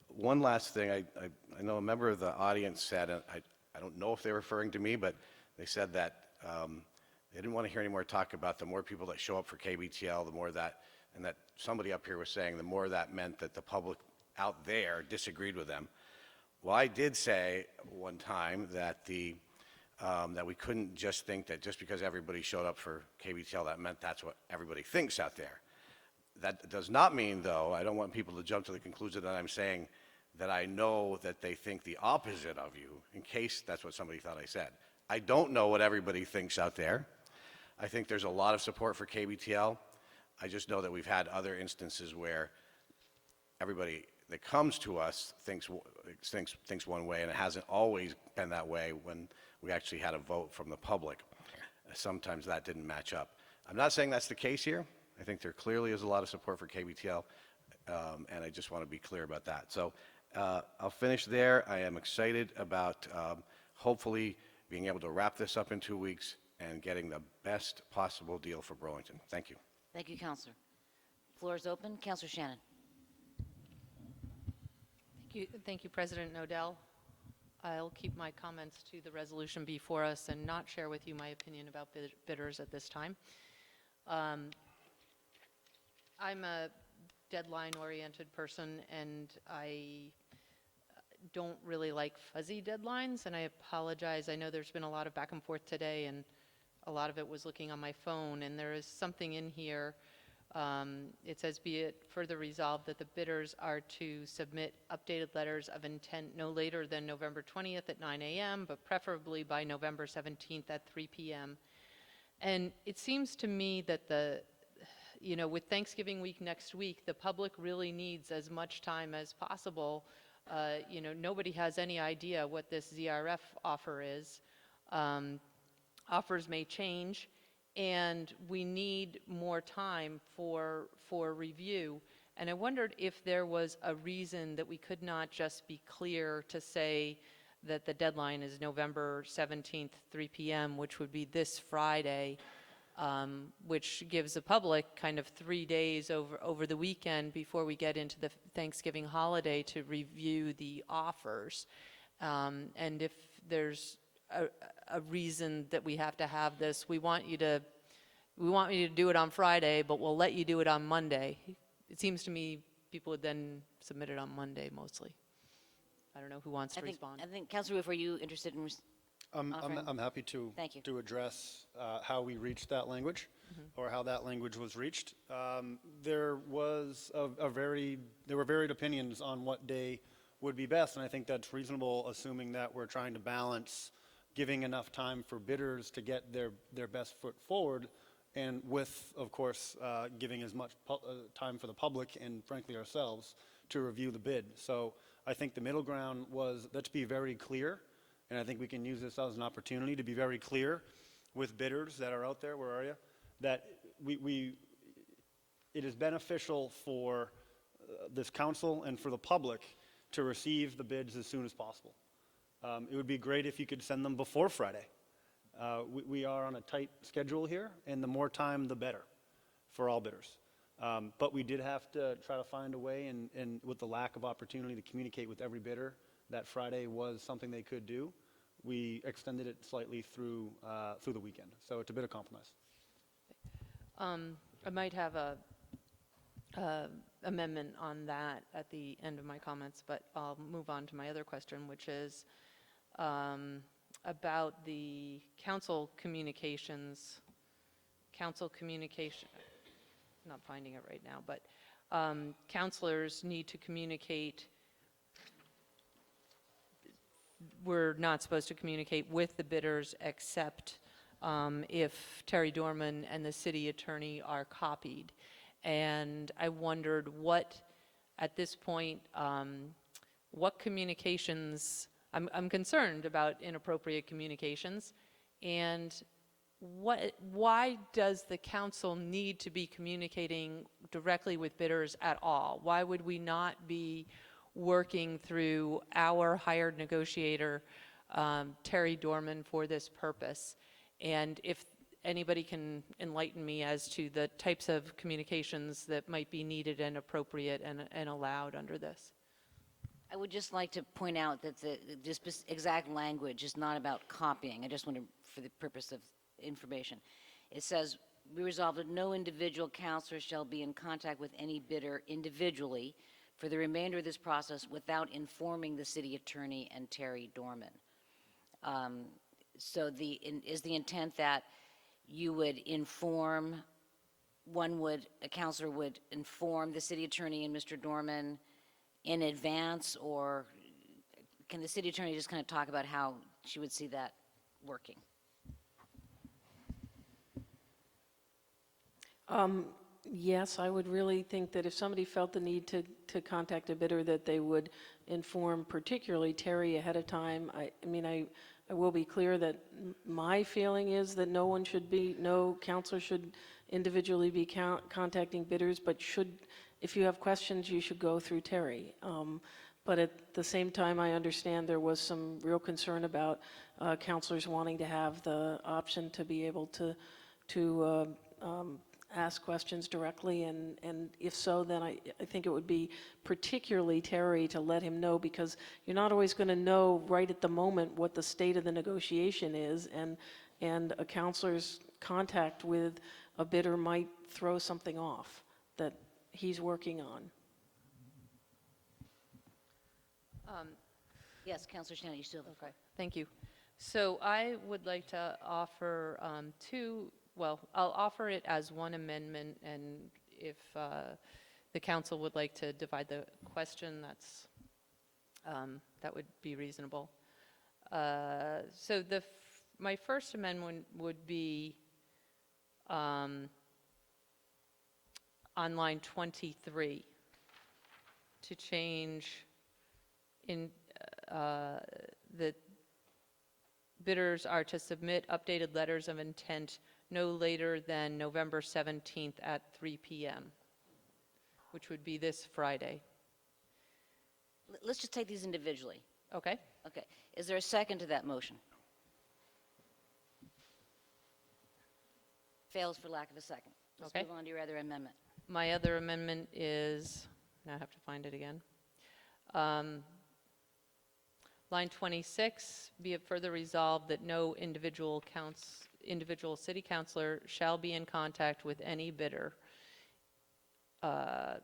one last thing, I know a member of the audience said, and I don't know if they're referring to me, but they said that they didn't want to hear any more talk about the more people that show up for KBTL, the more that, and that somebody up here was saying the more that meant that the public out there disagreed with them. Well, I did say one time that that we couldn't just think that just because everybody showed up for KBTL, that meant that's what everybody thinks out there. That does not mean, though, I don't want people to jump to the conclusion that I'm saying that I know that they think the opposite of you, in case that's what somebody thought I said. I don't know what everybody thinks out there. I think there's a lot of support for KBTL. I just know that we've had other instances where everybody that comes to us thinks one way, and it hasn't always been that way when we actually had a vote from the public. Sometimes that didn't match up. I'm not saying that's the case here. I think there clearly is a lot of support for KBTL, and I just want to be clear about that. So I'll finish there. I am excited about hopefully being able to wrap this up in 2 weeks and getting the best possible deal for Burlington. Thank you.
Thank you, Councilor. Floor is open. Councilor Shannon.
Thank you, President Odell. I'll keep my comments to the resolution before us and not share with you my opinion about bidders at this time. I'm a deadline-oriented person, and I don't really like fuzzy deadlines, and I apologize. I know there's been a lot of back and forth today, and a lot of it was looking on my phone, and there is something in here. It says, be it further resolved that the bidders are to submit updated letters of intent no later than November 20th at 9 a.m., but preferably by November 17th at 3 p.m. And it seems to me that with Thanksgiving week next week, the public really needs as much time as possible. Nobody has any idea what this ZRF offer is. Offers may change, and we need more time for review. And I wondered if there was a reason that we could not just be clear to say that the deadline is November 17th, 3 p.m., which would be this Friday, which gives the public kind of 3 days over the weekend before we get into the Thanksgiving holiday to review the offers. And if there's a reason that we have to have this, we want you to do it on Friday, but we'll let you do it on Monday. It seems to me people would then submit it on Monday mostly. I don't know who wants to respond.
I think, Councilor Roof, are you interested in
I'm happy to
Thank you.
to address how we reached that language, or how that language was reached. There were varied opinions on what day would be best, and I think that's reasonable, assuming that we're trying to balance giving enough time for bidders to get their best foot forward, and with, of course, giving as much time for the public and frankly ourselves to review the bid. So I think the middle ground was, let's be very clear, and I think we can use this as an opportunity to be very clear with bidders that are out there, where are you, that it is beneficial for this council and for the public to receive the bids as soon as possible. It would be great if you could send them before Friday. We are on a tight schedule here, and the more time, the better for all bidders. But we did have to try to find a way, and with the lack of opportunity to communicate with every bidder, that Friday was something they could do. We extended it slightly through the weekend. So it's a bit of compromise.
I might have a amendment on that at the end of my comments, but I'll move on to my other question, which is about the council communications. I'm not finding it right now, but councilors need to communicate we're not supposed to communicate with the bidders except if Terry Dorman and the city attorney are copied. And I wondered what, at this point, what communications, I'm concerned about inappropriate communications, and why does the council need to be communicating directly with bidders at all? Why would we not be working through our hired negotiator, Terry Dorman, for this purpose? And if anybody can enlighten me as to the types of communications that might be needed and appropriate and allowed under this.
I would just like to point out that the exact language is not about copying. I just want to, for the purpose of information. It says, we resolve that no individual counselor shall be in contact with any bidder individually for the remainder of this process without informing the city attorney and Terry Dorman. So is the intent that you would inform, a counselor would inform the city attorney and Mr. Dorman in advance, or can the city attorney just kind of talk about how she would see that working?
Yes, I would really think that if somebody felt the need to contact a bidder, that they would inform particularly Terry ahead of time. I mean, I will be clear that my feeling is that no counselor should individually be contacting bidders, but if you have questions, you should go through Terry. But at the same time, I understand there was some real concern about counselors wanting to have the option to be able to ask questions directly, and if so, then I think it would be particularly Terry to let him know, because you're not always going to know right at the moment what the state of the negotiation is, and a counselor's contact with a bidder might throw something off that he's working on.
Yes, Councilor Shannon, you still have the floor.
Okay, thank you. So I would like to offer I'll offer it as one amendment, and if the council would like to divide the question, that would be reasonable. So my first amendment would be on line 23 to change in the bidders are to submit updated letters of intent no later than November 17th at 3 p.m., which would be this Friday.
Let's just take these individually.
Okay?
Okay. Is there a second to that motion? Fails for lack of a second. Let's
Okay.
move on to your other amendment.
My other amendment is, now I have to find it again. Line 26, be it further resolved that no individual city councilor shall be in contact with any bidder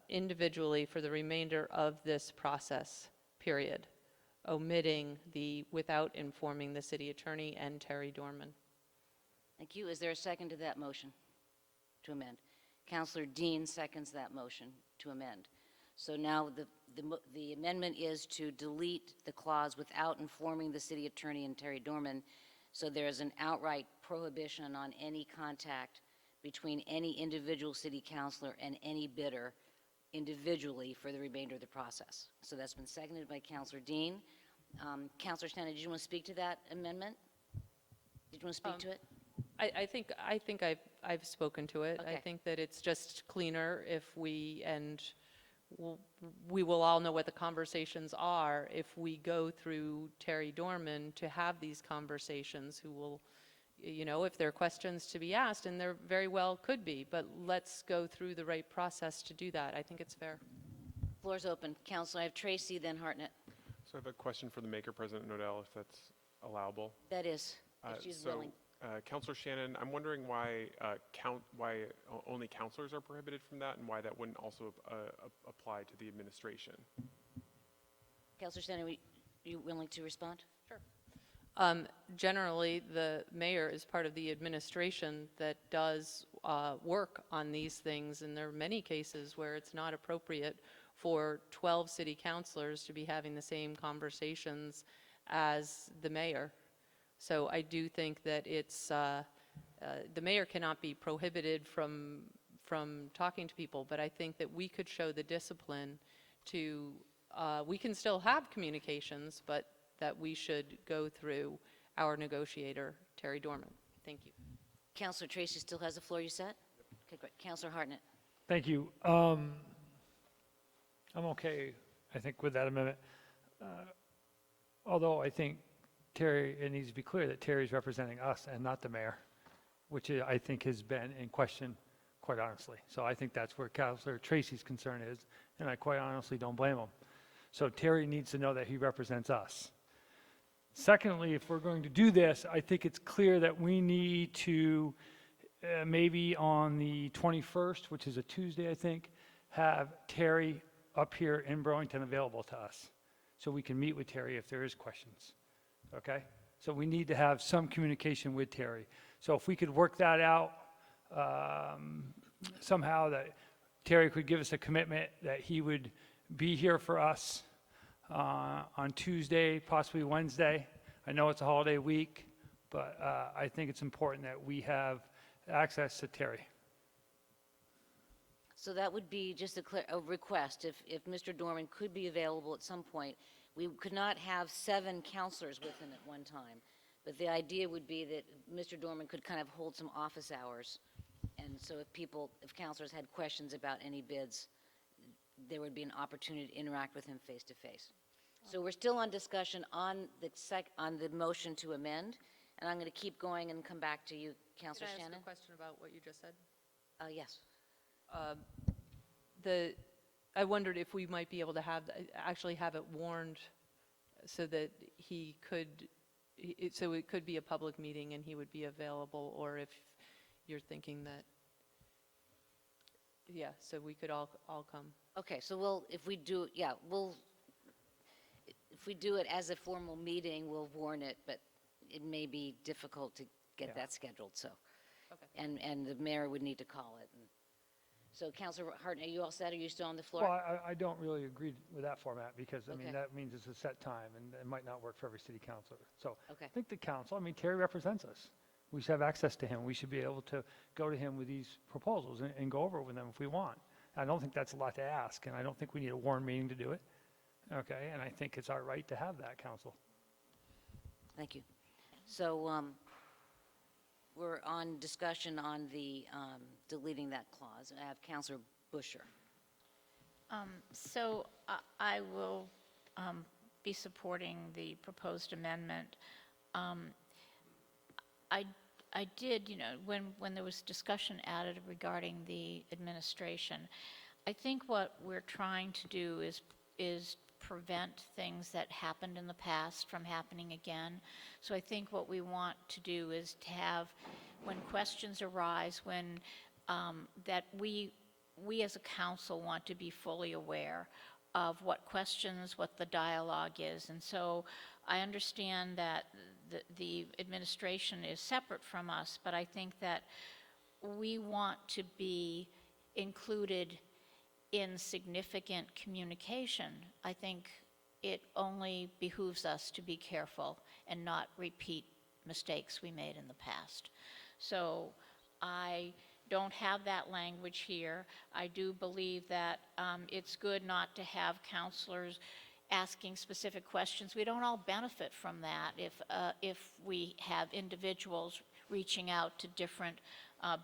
individually for the remainder of this process, period, omitting the without informing the city attorney and Terry Dorman.
Thank you. Is there a second to that motion to amend? Councilor Dean seconds that motion to amend. So now the amendment is to delete the clause without informing the city attorney and Terry Dorman, so there's an outright prohibition on any contact between any individual city councilor and any bidder individually for the remainder of the process. So that's been seconded by Councilor Dean. Councilor Shannon, did you want to speak to that amendment? Did you want to speak to it?
I think I've spoken to it.
Okay.
I think that it's just cleaner if we will all know what the conversations are if we go through Terry Dorman to have these conversations, who will, if there are questions to be asked, and there very well could be, but let's go through the right process to do that. I think it's fair.
Floor's open. Councilor, I have Tracy, then Hartnett.
So I have a question for the maker, President Nodell, if that's allowable.
That is, if she's willing.
Councilor Shannon, I'm wondering why only councilors are prohibited from that, and why that wouldn't also apply to the administration.
Councilor Shannon, are you willing to respond?
Sure. Generally, the mayor is part of the administration that does work on these things, and there are many cases where it's not appropriate for 12 city councilors to be having the same conversations as the mayor. So I do think that it's, the mayor cannot be prohibited from talking to people, but I think that we could show the discipline to, we can still have communications, but that we should go through our negotiator, Terry Dorman. Thank you.
Councilor Tracy still has the floor, you said? Okay, great. Councilor Hartnett.
Thank you. I'm okay, I think, with that amendment. Although I think Terry, it needs to be clear that Terry's representing us and not the mayor, which I think has been in question, quite honestly. So I think that's where Councilor Tracy's concern is, and I quite honestly don't blame him. So Terry needs to know that he represents us. Secondly, if we're going to do this, I think it's clear that we need to, maybe on the 21st, which is a Tuesday, I think, have Terry up here in Burlington available to us, so we can meet with Terry if there is questions, okay? So we need to have some communication with Terry. So if we could work that out somehow, that Terry could give us a commitment that he would be here for us on Tuesday, possibly Wednesday. I know it's a holiday week, but I think it's important that we have access to Terry.
So that would be just a request, if Mr. Dorman could be available at some point. We could not have 7 counselors with him at one time, but the idea would be that Mr. Dorman could kind of hold some office hours, and so if counselors had questions about any bids, there would be an opportunity to interact with him face to face. So we're still on discussion on the motion to amend, and I'm going to keep going and come back to you, Councilor
Can I
Shannon.
ask a question about what you just said?
Yes.
I wondered if we might be able to actually have it warned so that he could, so it could be a public meeting and he would be available, or if you're thinking that, yeah, so we could all come.
Okay, so if we do it as a formal meeting, we'll warn it, but it may be difficult to get that scheduled, so.
Okay.
And the mayor would need to call it. So, Councilor Hartnett, are you all set? Are you still on the floor?
Well, I don't really agree with that format, because, I
Okay.
mean, that means it's a set time, and it might not work for every city councilor. So
Okay.
I think the council, I mean, Terry represents us. We should have access to him. We should be able to go to him with these proposals and go over it with them if we want. I don't think that's a lot to ask, and I don't think we need a warned meeting to do it. Okay, and I think it's our right to have that, council.
Thank you. So, we're on discussion on the deleting that clause. I have Councilor Busher.
So I will be supporting the proposed amendment. I did, when there was discussion added regarding the administration, I think what we're trying to do is prevent things that happened in the past from happening again. So I think what we want to do is to have, when questions arise, when that we as a council want to be fully aware of what questions, what the dialogue is. And so I understand that the administration is separate from us, but I think that we want to be included in significant communication. I think it only behooves us to be careful and not repeat mistakes we made in the past. So I don't have that language here. I do believe that it's good not to have counselors asking specific questions. We don't all benefit from that if we have individuals reaching out to different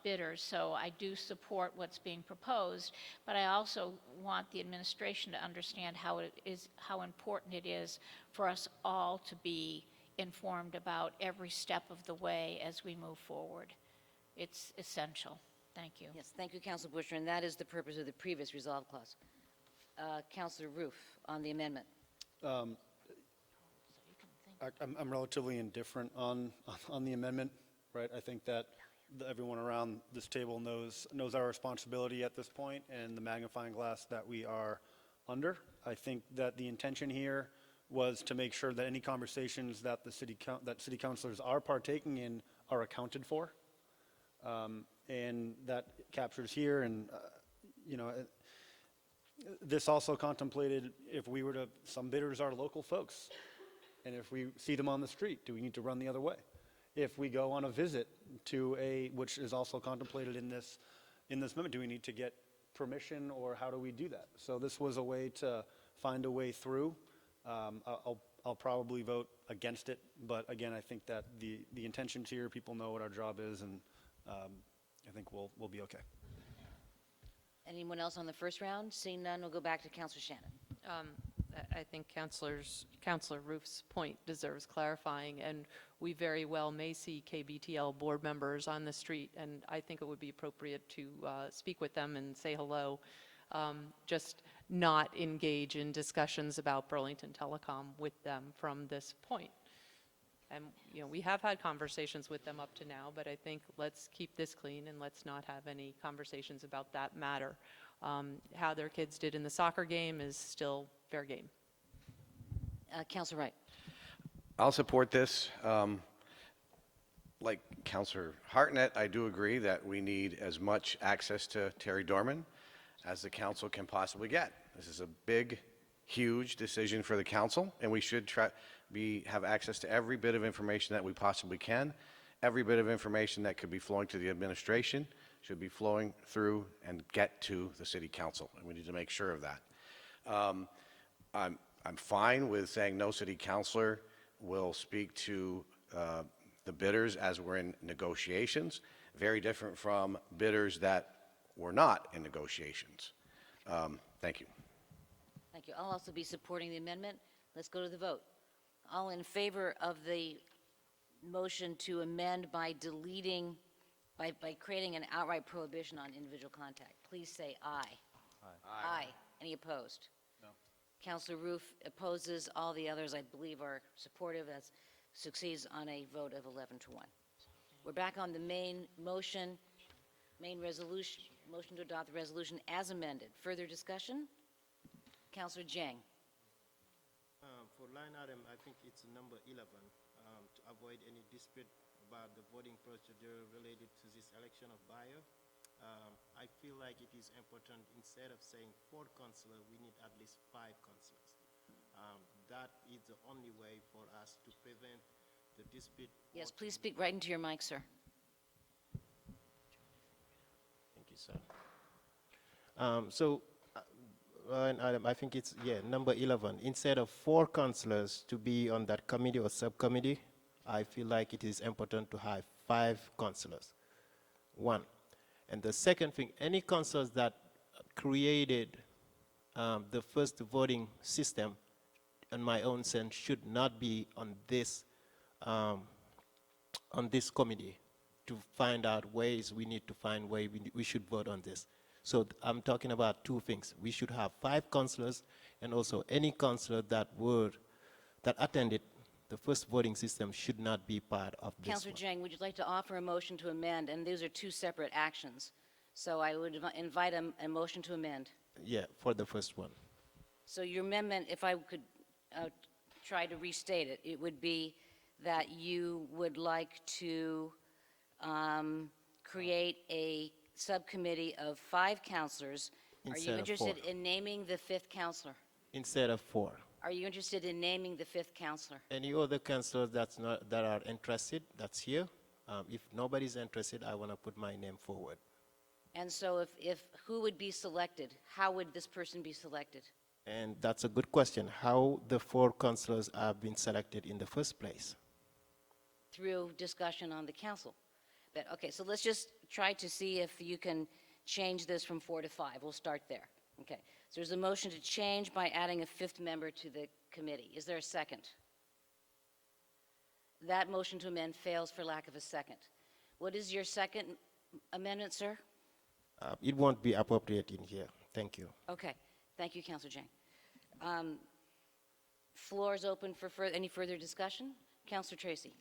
bidders. So I do support what's being proposed, but I also want the administration to understand how important it is for us all to be informed about every step of the way as we move forward. It's essential. Thank you.
Yes, thank you, Councilor Busher, and that is the purpose of the previous resolve clause. Councilor Roof on the amendment.
I'm relatively indifferent on the amendment, right? I think that everyone around this table knows our responsibility at this point and the magnifying glass that we are under. I think that the intention here was to make sure that any conversations that city councilors are partaking in are accounted for, and that captures here. And this also contemplated if we were to, some bidders are local folks, And if we see them on the street, do we need to run the other way? If we go on a visit to which is also contemplated in this amendment, do we need to get permission, or how do we do that? So this was a way to find a way through. I'll probably vote against it, but again, I think that the intention's here, people know what our job is, and I think we'll be okay.
Anyone else on the first round? Seeing none, we'll go back to Councilor Shannon.
I think Councilor Roof's point deserves clarifying, and we very well may see KBTL board members on the street, and I think it would be appropriate to speak with them and say hello, just not engage in discussions about Burlington Telecom with them from this point. And, you know, we have had conversations with them up to now, but I think let's keep this clean and let's not have any conversations about that matter. How their kids did in the soccer game is still fair game.
Councilor Wright.
I'll support this. Like Councilor Hartnett, I do agree that we need as much access to Terry Dorman as the council can possibly get. This is a big, huge decision for the council, and we should have access to every bit of information that we possibly can. Every bit of information that could be flowing to the administration should be flowing through and get to the city council, and we need to make sure of that. I'm fine with saying no city councilor will speak to the bidders as we're in negotiations. Very different from bidders that were not in negotiations. Thank you.
Thank you. I'll also be supporting the amendment. Let's go to the vote. All in favor of the motion to amend by deleting, by creating an outright prohibition on individual contact, please say aye. Aye. Any opposed?
No.
Councilor Roof opposes. All the others, I believe, are supportive. That succeeds on a vote of 11-1. We're back on the main motion, main resolution, motion to adopt the resolution as amended. Further discussion? Councilor Jang.
For line item, I think it's number 11, to avoid any dispute about the voting procedure related to this election of buyer. I feel like it is important, instead of saying 4 councillors, we need at least 5 councillors. That is the only way for us to prevent the dispute.
Yes, please speak right into your mic, sir.
Thank you, sir. Line item, I think it's, number 11. Instead of 4 councillors to be on that committee or subcommittee, I feel like it is important to have 5 councillors. 1. And the second thing, any councillors that created the first voting system, in my own sense, should not be on this committee to find out ways we need to find way we should vote on this. So I'm talking about 2 things. We should have 5 councillors, and also any councillor that attended the first voting system should not be part of this.
Councilor Jang, would you like to offer a motion to amend? And these are 2 separate actions. So I would invite a motion to amend.
Yeah, for the first one.
So your amendment, if I could try to restate it, it would be that you would like to create a subcommittee of 5 councilors. Are you
Instead of
interested
4.
in naming the 5th councilor?
Instead of 4.
Are you interested in naming the 5th councilor?
Any other councillors that are interested, that's here. If nobody's interested, I want to put my name forward.
And so if who would be selected? How would this person be selected?
And that's a good question. How the 4 councillors have been selected in the first place?
Through discussion on the council. But, okay, so let's just try to see if you can change this from 4 to 5. We'll start there. Okay, so there's a motion to change by adding a 5th member to the committee. Is there a second? That motion to amend fails for lack of a second. What is your second amendment, sir?
It won't be appropriate in here. Thank you.
Okay, thank you, Councilor Jang. Floor is open for any further discussion. Councilor Tracy.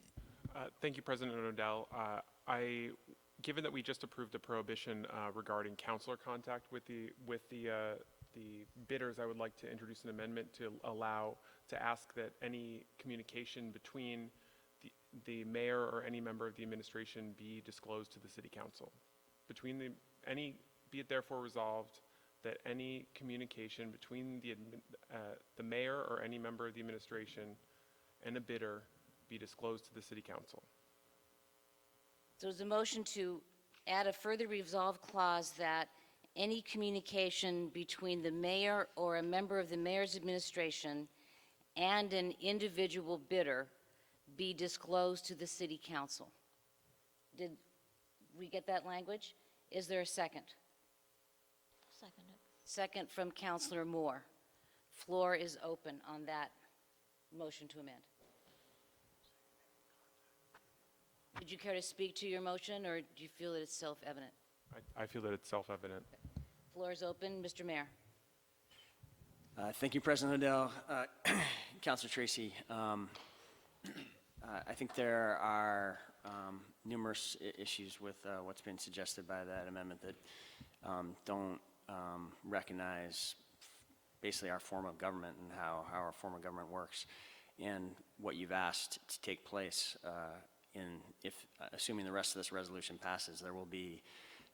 Thank you, President O'Dell. Given that we just approved a prohibition regarding councilor contact with the bidders, I would like to introduce an amendment to ask that any communication between the mayor or any member of the administration be disclosed to the city council. Be it therefore resolved that any communication between the mayor or any member of the administration and a bidder be disclosed to the City Council.
So is the motion to add a further resolve clause that any communication between the mayor or a member of the mayor's administration and an individual bidder be disclosed to the City Council? Did we get that language? Is there a second?
Second it.
Second from Councilor Moore. Floor is open on that motion to amend. Would you care to speak to your motion, or do you feel that it's self-evident?
I feel that it's self-evident.
Floor is open. Mr. Mayor.
Thank you, President Odell. Councilor Tracy, I think there are numerous issues with what's been suggested by that amendment that don't recognize basically our form of government and how our form of government works, and what you've asked to take place assuming the rest of this resolution passes, there will be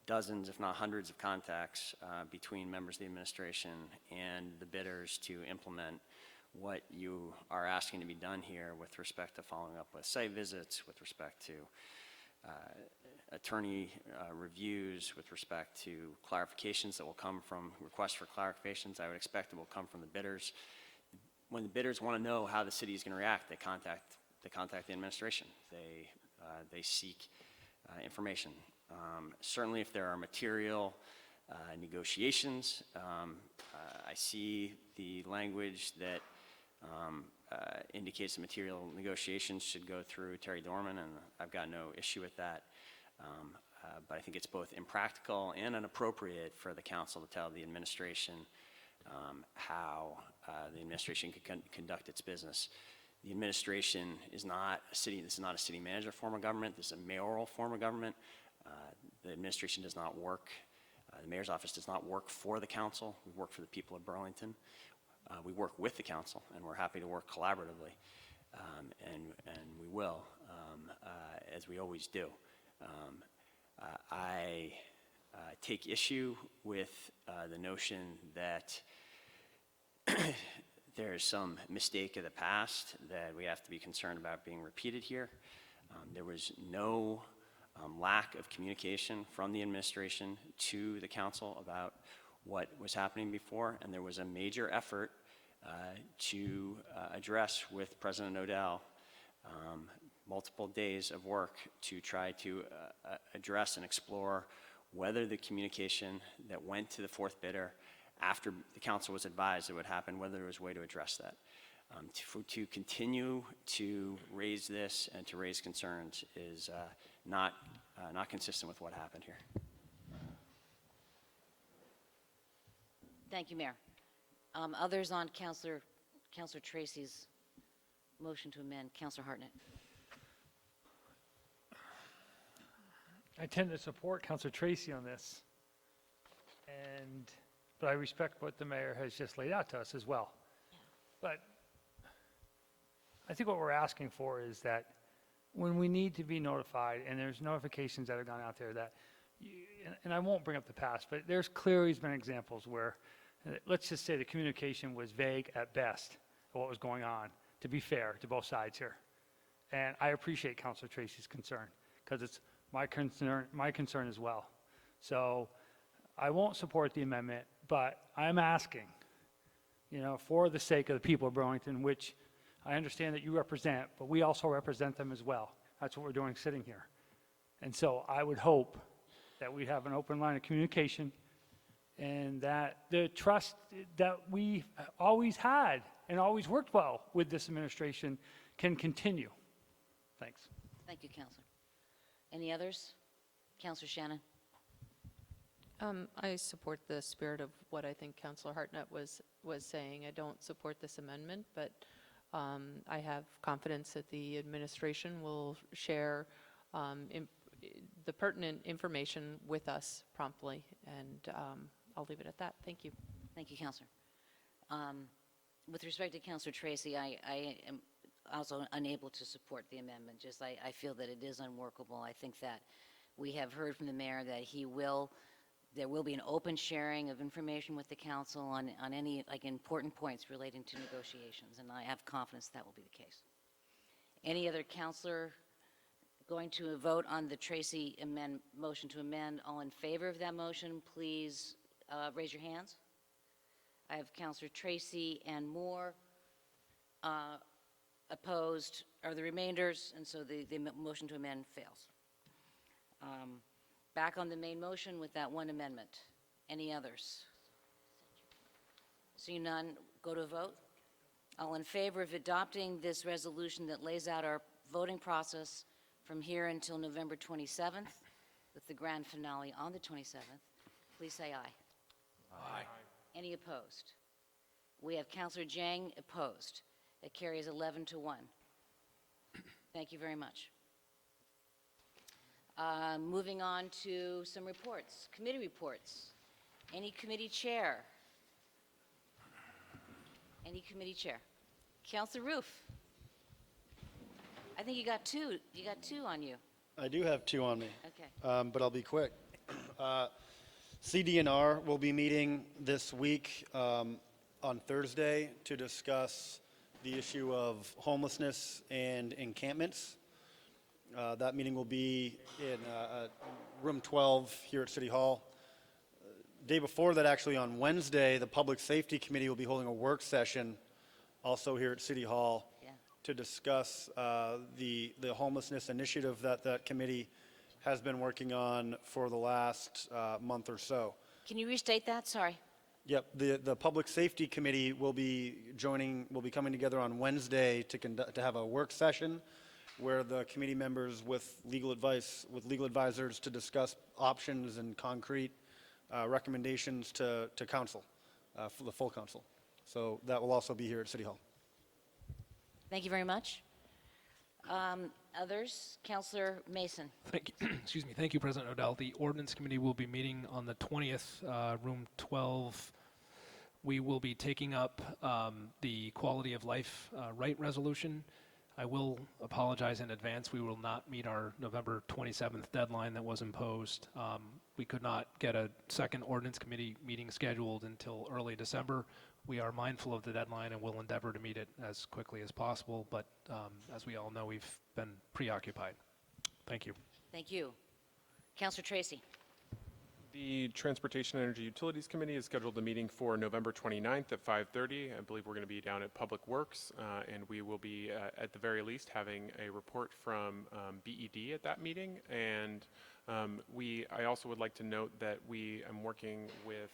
dozens, if not hundreds, of contacts between members of the administration and the bidders to implement what you are asking to be done here with respect to following up with site visits, with respect to attorney reviews, with respect to clarifications that will come from requests for clarifications. I would expect it will come from the bidders. When the bidders want to know how the city is going to react, they contact the administration. They seek information. Certainly, if there are material negotiations, I see the language that indicates the material negotiations should go through Terry Dorman, and I've got no issue with that. But I think it's both impractical and inappropriate for the council to tell the administration how the administration can conduct its business. The administration is not a city. This is not a city manager form of government. This is a mayoral form of government. The administration does not work. The mayor's office does not work for the council. We work for the people of Burlington. We work with the council, and we're happy to work collaboratively, and we will, as we always do. I take issue with the notion that there's some mistake of the past that we have to be concerned about being repeated here. There was no lack of communication from the administration to the council about what was happening before, and there was a major effort to address with President Odell multiple days of work to try to address and explore whether the communication that went to the fourth bidder after the council was advised it would happen, whether there was a way to address that. To continue to raise this and to raise concerns is not consistent with what happened here.
Thank you, Mayor. Others on Councilor Tracy's motion to amend. Councilor Hartnett.
I tend to support Councilor Tracy on this, but I respect what the mayor has just laid out to us as well. But I think what we're asking for is that when we need to be notified, and there's notifications that have gone out there that, and I won't bring up the past, but there's clearly been examples where, let's just say the communication was vague at best of what was going on, to be fair to both sides here. And I appreciate Councilor Tracy's concern, because it's my concern as well. So I won't support the amendment, but I'm asking, for the sake of the people of Burlington, which I understand that you represent, but we also represent them as well. That's what we're doing sitting here. And so I would hope that we have an open line of communication and that the trust that we always had and always worked well with this administration can continue. Thanks.
Thank you, Councilor. Any others? Councilor Shannon.
I support the spirit of what I think Councilor Hartnett was saying. I don't support this amendment, but I have confidence that the administration will share the pertinent information with us promptly, and I'll leave it at that. Thank you.
Thank you, Councilor. With respect to Councilor Tracy, I am also unable to support the amendment. I feel that it is unworkable. I think that we have heard from the mayor that there will be an open sharing of information with the council on any important points relating to negotiations, and I have confidence that will be the case. Any other counselor going to vote on the Tracy motion to amend? All in favor of that motion, please raise your hands. I have Counselor Tracy and Moore. Opposed are the remainders, and so the motion to amend fails. Back on the main motion with that one amendment. Any others? Seeing none, go to a vote. All in favor of adopting this resolution that lays out our voting process from here until November 27th, with the grand finale on the 27th, please say aye.
Aye.
Any opposed? We have Counselor Jang opposed. It carries 11-1. Thank you very much. Moving on to some reports, committee reports. Any committee chair? Any committee chair? Counselor Roof. I think you got two. You got two on you.
I do have two on me.
Okay.
But I'll be quick. CDNR will be meeting this week on Thursday to discuss the issue of homelessness and encampments. That meeting will be in room 12 here at City Hall. Day before that, actually on Wednesday, the Public Safety Committee will be holding a work session also here at City Hall to discuss the homelessness initiative that that committee has been working on for the last month or so.
Can you restate that? Sorry.
Yep, the Public Safety Committee will be coming together on Wednesday to have a work session where the committee members with legal advisors to discuss options and concrete recommendations to council, for the full council. So that will also be here at City Hall.
Thank you very much. Others? Councillor Mason.
Thank you. Excuse me. Thank you, President Odell. The Ordinance Committee will be meeting on the 20th, room 12. We will be taking up the quality of life right resolution. I will apologize in advance. We will not meet our November 27th deadline that was imposed. We could not get a second Ordinance Committee meeting scheduled until early December. We are mindful of the deadline and will endeavor to meet it as quickly as possible, but as we all know, we've been preoccupied. Thank you.
Thank you. Councillor Tracy.
The Transportation and Energy Utilities Committee is scheduled a meeting for November 29th at 5:30. I believe we're going to be down at Public Works, and we will be, at the very least, having a report from BED at that meeting. And I also would like to note that I'm working with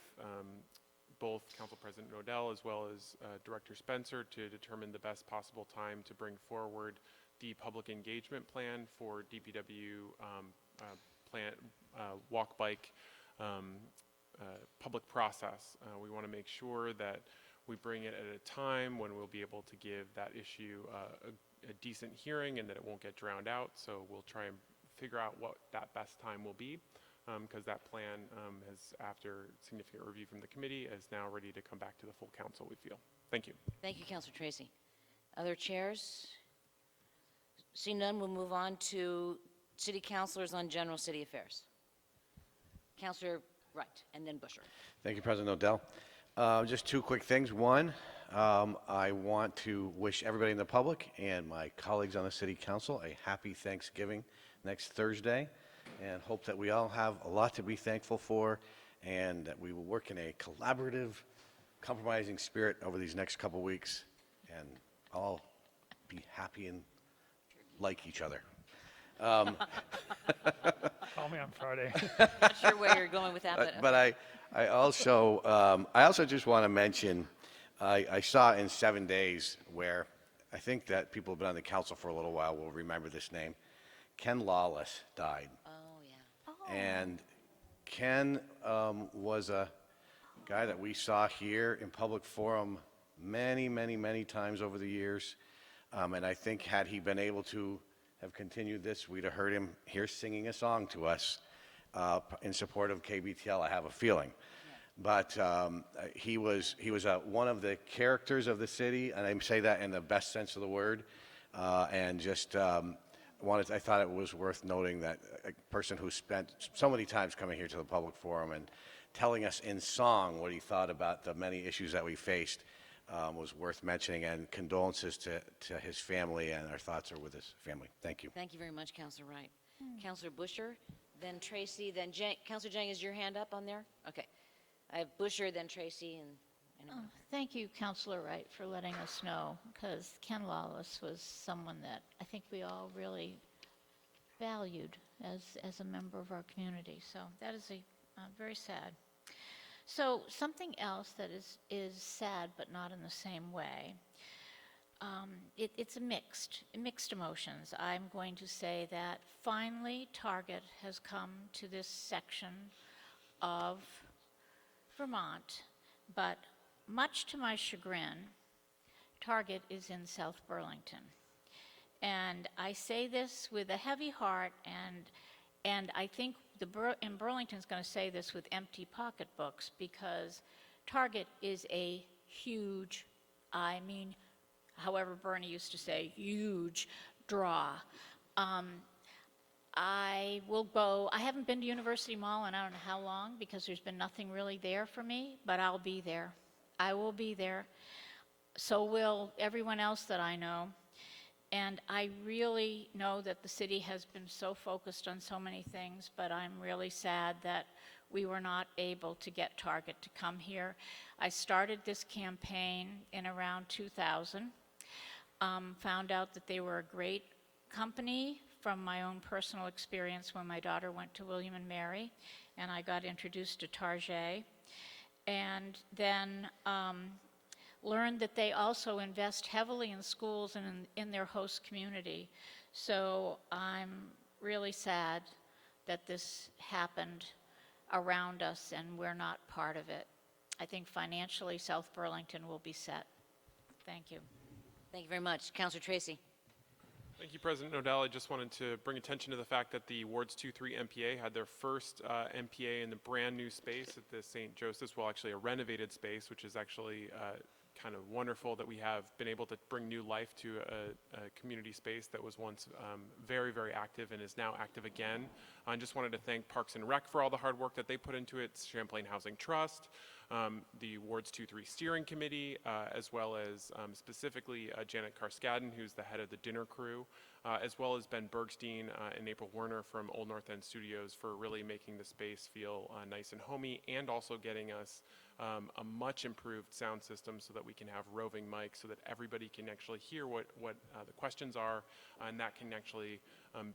both Council President Odell as well as Director Spencer to determine the best possible time to bring forward the public engagement plan for DPW walk bike public process. We want to make sure that we bring it at a time when we'll be able to give that issue a decent hearing and that it won't get drowned out. So we'll try and figure out what that best time will be, because that plan has, after significant review from the committee, is now ready to come back to the full council, we feel. Thank you.
Thank you, Councillor Tracy. Other chairs? Seeing none, we'll move on to city councilors on general city affairs. Councillor Wright, and then Busher.
Thank you, President Odell. Just two quick things. One, I want to wish everybody in the public and my colleagues on the City Council a happy Thanksgiving next Thursday, and hope that we all have a lot to be thankful for, and that we will work in a collaborative, compromising spirit over these next couple weeks, and all be happy and like each other.
Call me on Friday.
Not sure where you're going with that,
but I also just want to mention, I saw in 7 days where I think that people who've been on the council for a little while will remember this name. Ken Lawless died.
Oh, yeah.
And Ken was a guy that we saw here in public forum many, many, many times over the years. And I think had he been able to have continued this, we'd have heard him here singing a song to us in support of KBTL, I have a feeling. But he was one of the characters of the city, and I say that in the best sense of the word. And just I thought it was worth noting that a person who spent so many times coming here to the public forum and telling us in song what he thought about the many issues that we faced was worth mentioning, and condolences to his family, and our thoughts are with his family. Thank you.
Thank you very much, Councilor Wright. Councilor Busher, then Tracy, then Jang. Councilor Jang, is your hand up on there? Okay. I have Busher, then Tracy, and anyone.
Thank you, Councilor Wright, for letting us know, because Ken Lawless was someone that I think we all really valued as a member of our community. So that is very sad. So something else that is sad, but not in the same way. It's mixed emotions. I'm going to say that finally Target has come to this section of Vermont, but much to my chagrin, Target is in South Burlington. And I say this with a heavy heart, and I think and Burlington's going to say this with empty pocketbooks, because Target is a huge, I mean, however Bernie used to say, huge draw. I will go. I haven't been to University Mall in I don't know how long, because there's been nothing really there for me, but I'll be there. I will be there. So will everyone else that I know. And I really know that the city has been so focused on so many things, but I'm really sad that we were not able to get Target to come here. I started this campaign in around 2000, found out that they were a great company from my own personal experience when my daughter went to William and Mary, and I got introduced to Target. And then learned that they also invest heavily in schools and in their host community. So I'm really sad that this happened around us and we're not part of it. I think financially South Burlington will be set. Thank you.
Thank you very much. Councilor Tracy.
Thank you, President Nodal. I just wanted to bring attention to the fact that the Wards 2-3 MPA had their first MPA in the brand new space at the St. Joseph's, well, actually a renovated space, which is actually kind of wonderful that we have been able to bring new life to a community space that was once very, very active and is now active again. I just wanted to thank Parks and Rec for all the hard work that they put into it, Champlain Housing Trust, the Wards 2-3 Steering Committee, as well as specifically Janet Karskadden, who's the head of the dinner crew, as well as Ben Bergstein and April Werner from Old North End Studios for really making the space feel nice and homey, and also getting us a much improved sound system so that we can have roving mics so that everybody can actually hear what the questions are, and that can actually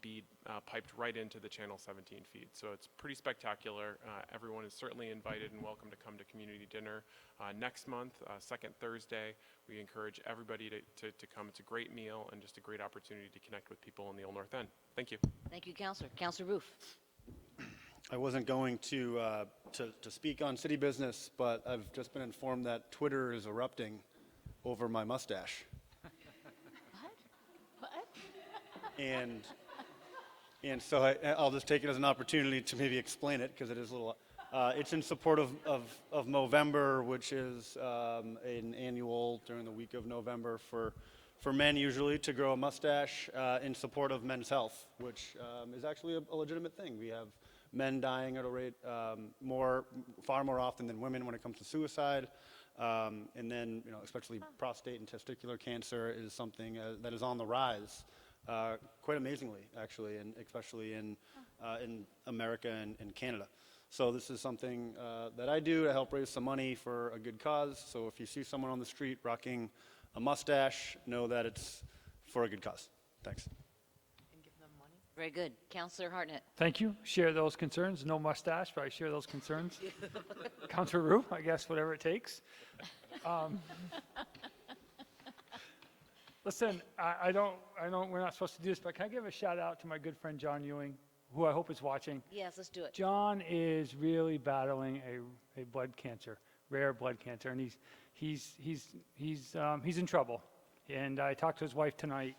be piped right into the Channel 17 feed. So it's pretty spectacular. Everyone is certainly invited and welcome to come to community dinner next month, second Thursday. We encourage everybody to come. It's a great meal and just a great opportunity to connect with people in the Old North End. Thank you.
Thank you, Councilor. Councilor Roof.
I wasn't going to speak on city business, but I've just been informed that Twitter is erupting over my mustache.
What?
And so I'll just take it as an opportunity to maybe explain it, because it is a little. It's in support of Movember, which is an annual during the week of November for men usually to grow a mustache in support of men's health, which is actually a legitimate thing. We have men dying at a rate far more often than women when it comes to suicide. And then, especially prostate and testicular cancer is something that is on the rise, quite amazingly, actually, and especially in America and Canada. So this is something that I do to help raise some money for a good cause. So if you see someone on the street rocking a mustache, know that it's for a good cause. Thanks.
Very good. Councilor Hartnett.
Thank you. Share those concerns. No mustache, but I share those concerns. Councilor Rue, I guess whatever it takes. Listen, we're not supposed to do this, but can I give a shout out to my good friend John Ewing, who I hope is watching?
Yes, let's do it.
John is really battling a blood cancer, rare blood cancer, and he's in trouble. And I talked to his wife tonight.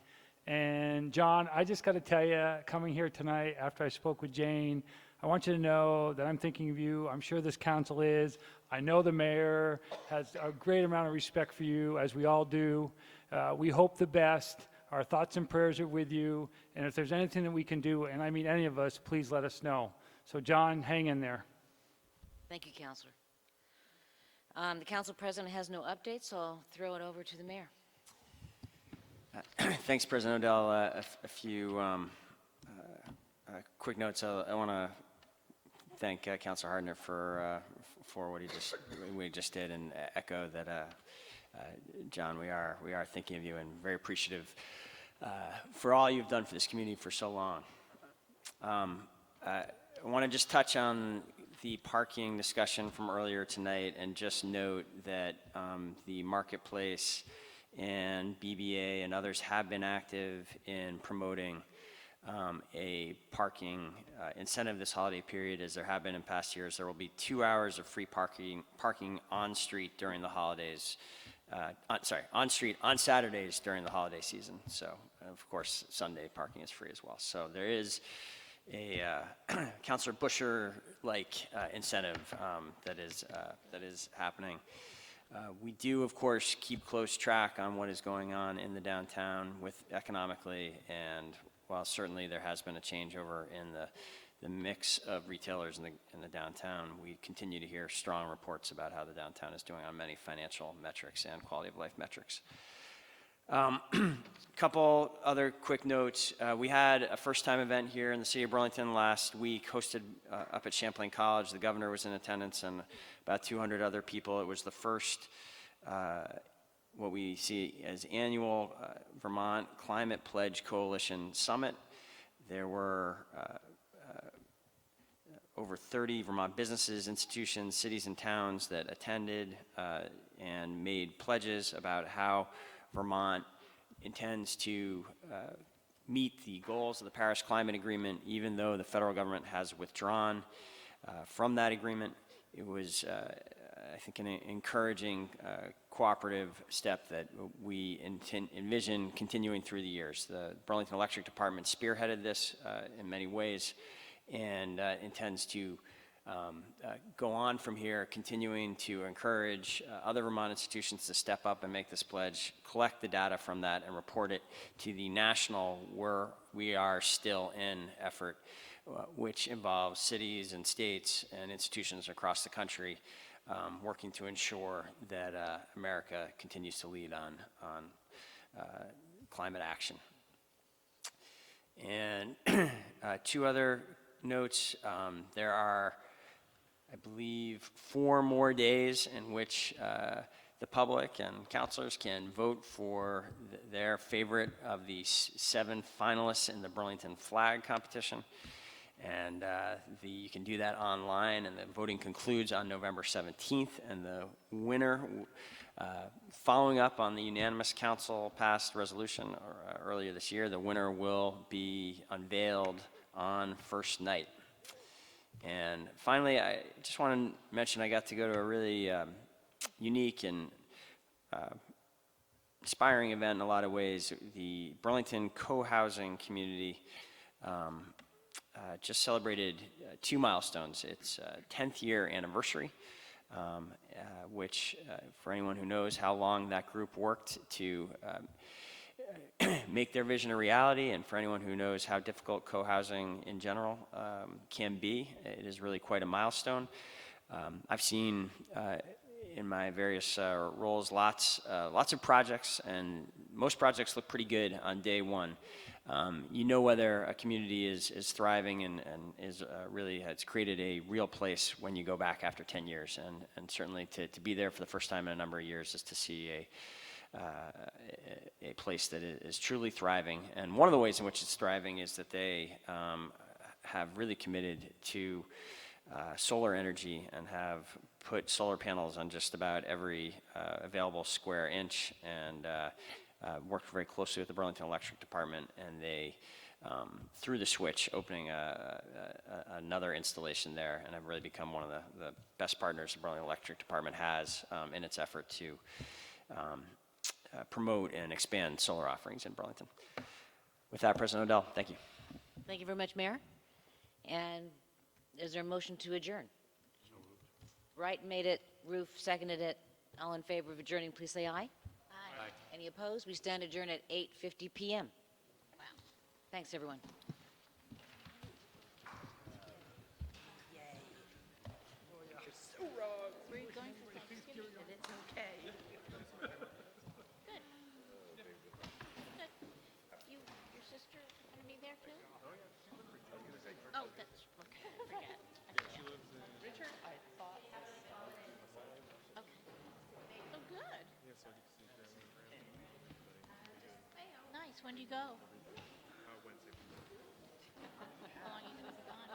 And John, I just got to tell you, coming here tonight after I spoke with Jane, I want you to know that I'm thinking of you. I'm sure this council is. I know the mayor has a great amount of respect for you, as we all do. We hope the best. Our thoughts and prayers are with you. And if there's anything that we can do, and I mean any of us, please let us know. So John, hang in there.
Thank you, Councilor. The council president has no updates, so I'll throw it over to the mayor.
Thanks, President Odell. A few quick notes. I want to thank Councilor Hardner for what he just did, and echo that, John, we are thinking of you and very appreciative for all you've done for this community for so long. I want to just touch on the parking discussion from earlier tonight and just note that the marketplace and BBA and others have been active in promoting a parking incentive this holiday period, as there have been in past years. There will be 2 hours of free parking on street during the holidays. On street on Saturdays during the holiday season. So, of course, Sunday parking is free as well. So there is a Councilor Busher-like incentive that is happening. We do, of course, keep close track on what is going on in the downtown with economically, and while certainly there has been a changeover in the mix of retailers in the downtown, we continue to hear strong reports about how the downtown is doing on many financial metrics and quality of life metrics. Couple other quick notes. We had a first-time event here in the city of Burlington last week, hosted up at Champlain College. The governor was in attendance and about 200 other people. It was the first, what we see as annual Vermont Climate Pledge Coalition Summit. There were over 30 Vermont businesses, institutions, cities, and towns that attended and made pledges about how Vermont intends to meet the goals of the Paris Climate Agreement, even though the federal government has withdrawn from that agreement. It was, I think, an encouraging cooperative step that we envision continuing through the years. The Burlington Electric Department spearheaded this in many ways and intends to go on from here, continuing to encourage other Vermont institutions to step up and make this pledge, collect the data from that, and report it to the national "Where We Are Still In" effort, which involves cities and states and institutions across the country working to ensure that America continues to lead on climate action. And two other notes. There are, I believe, 4 more days in which the public and councilors can vote for their favorite of the 7 finalists in the Burlington Flag Competition. And you can do that online, and the voting concludes on November 17th. And the winner, following up on the unanimous council passed resolution earlier this year, the winner will be unveiled on first night. And finally, I just want to mention I got to go to a really unique and inspiring event in a lot of ways. The Burlington co-housing community just celebrated 2 milestones. Its 10th year anniversary, which for anyone who knows how long that group worked to make their vision a reality, and for anyone who knows how difficult co-housing in general can be, it is really quite a milestone. I've seen in my various roles lots of projects, and most projects look pretty good on day one. You know whether a community is thriving and is really has created a real place when you go back after 10 years, and certainly to be there for the first time in a number of years is to see a place that is truly thriving. And one of the ways in which it's thriving is that they have really committed to solar energy and have put solar panels on just about every available square inch, and worked very closely with the Burlington Electric Department, and they threw the switch, opening another installation there, and have really become one of the best partners the Burlington Electric Department has in its effort to promote and expand solar offerings in Burlington. With that, President Odell, thank you.
Thank you very much, Mayor. And is there a motion to adjourn? Wright made it, Roof seconded it. All in favor of adjourning, please say aye. Aye. Any opposed? We stand adjourned at 8:50 p.m. Wow. Thanks, everyone.
Yay. Oh, yeah. So wrong.
Where are you going for Thanksgiving?
When do you go? How long are you going to be gone?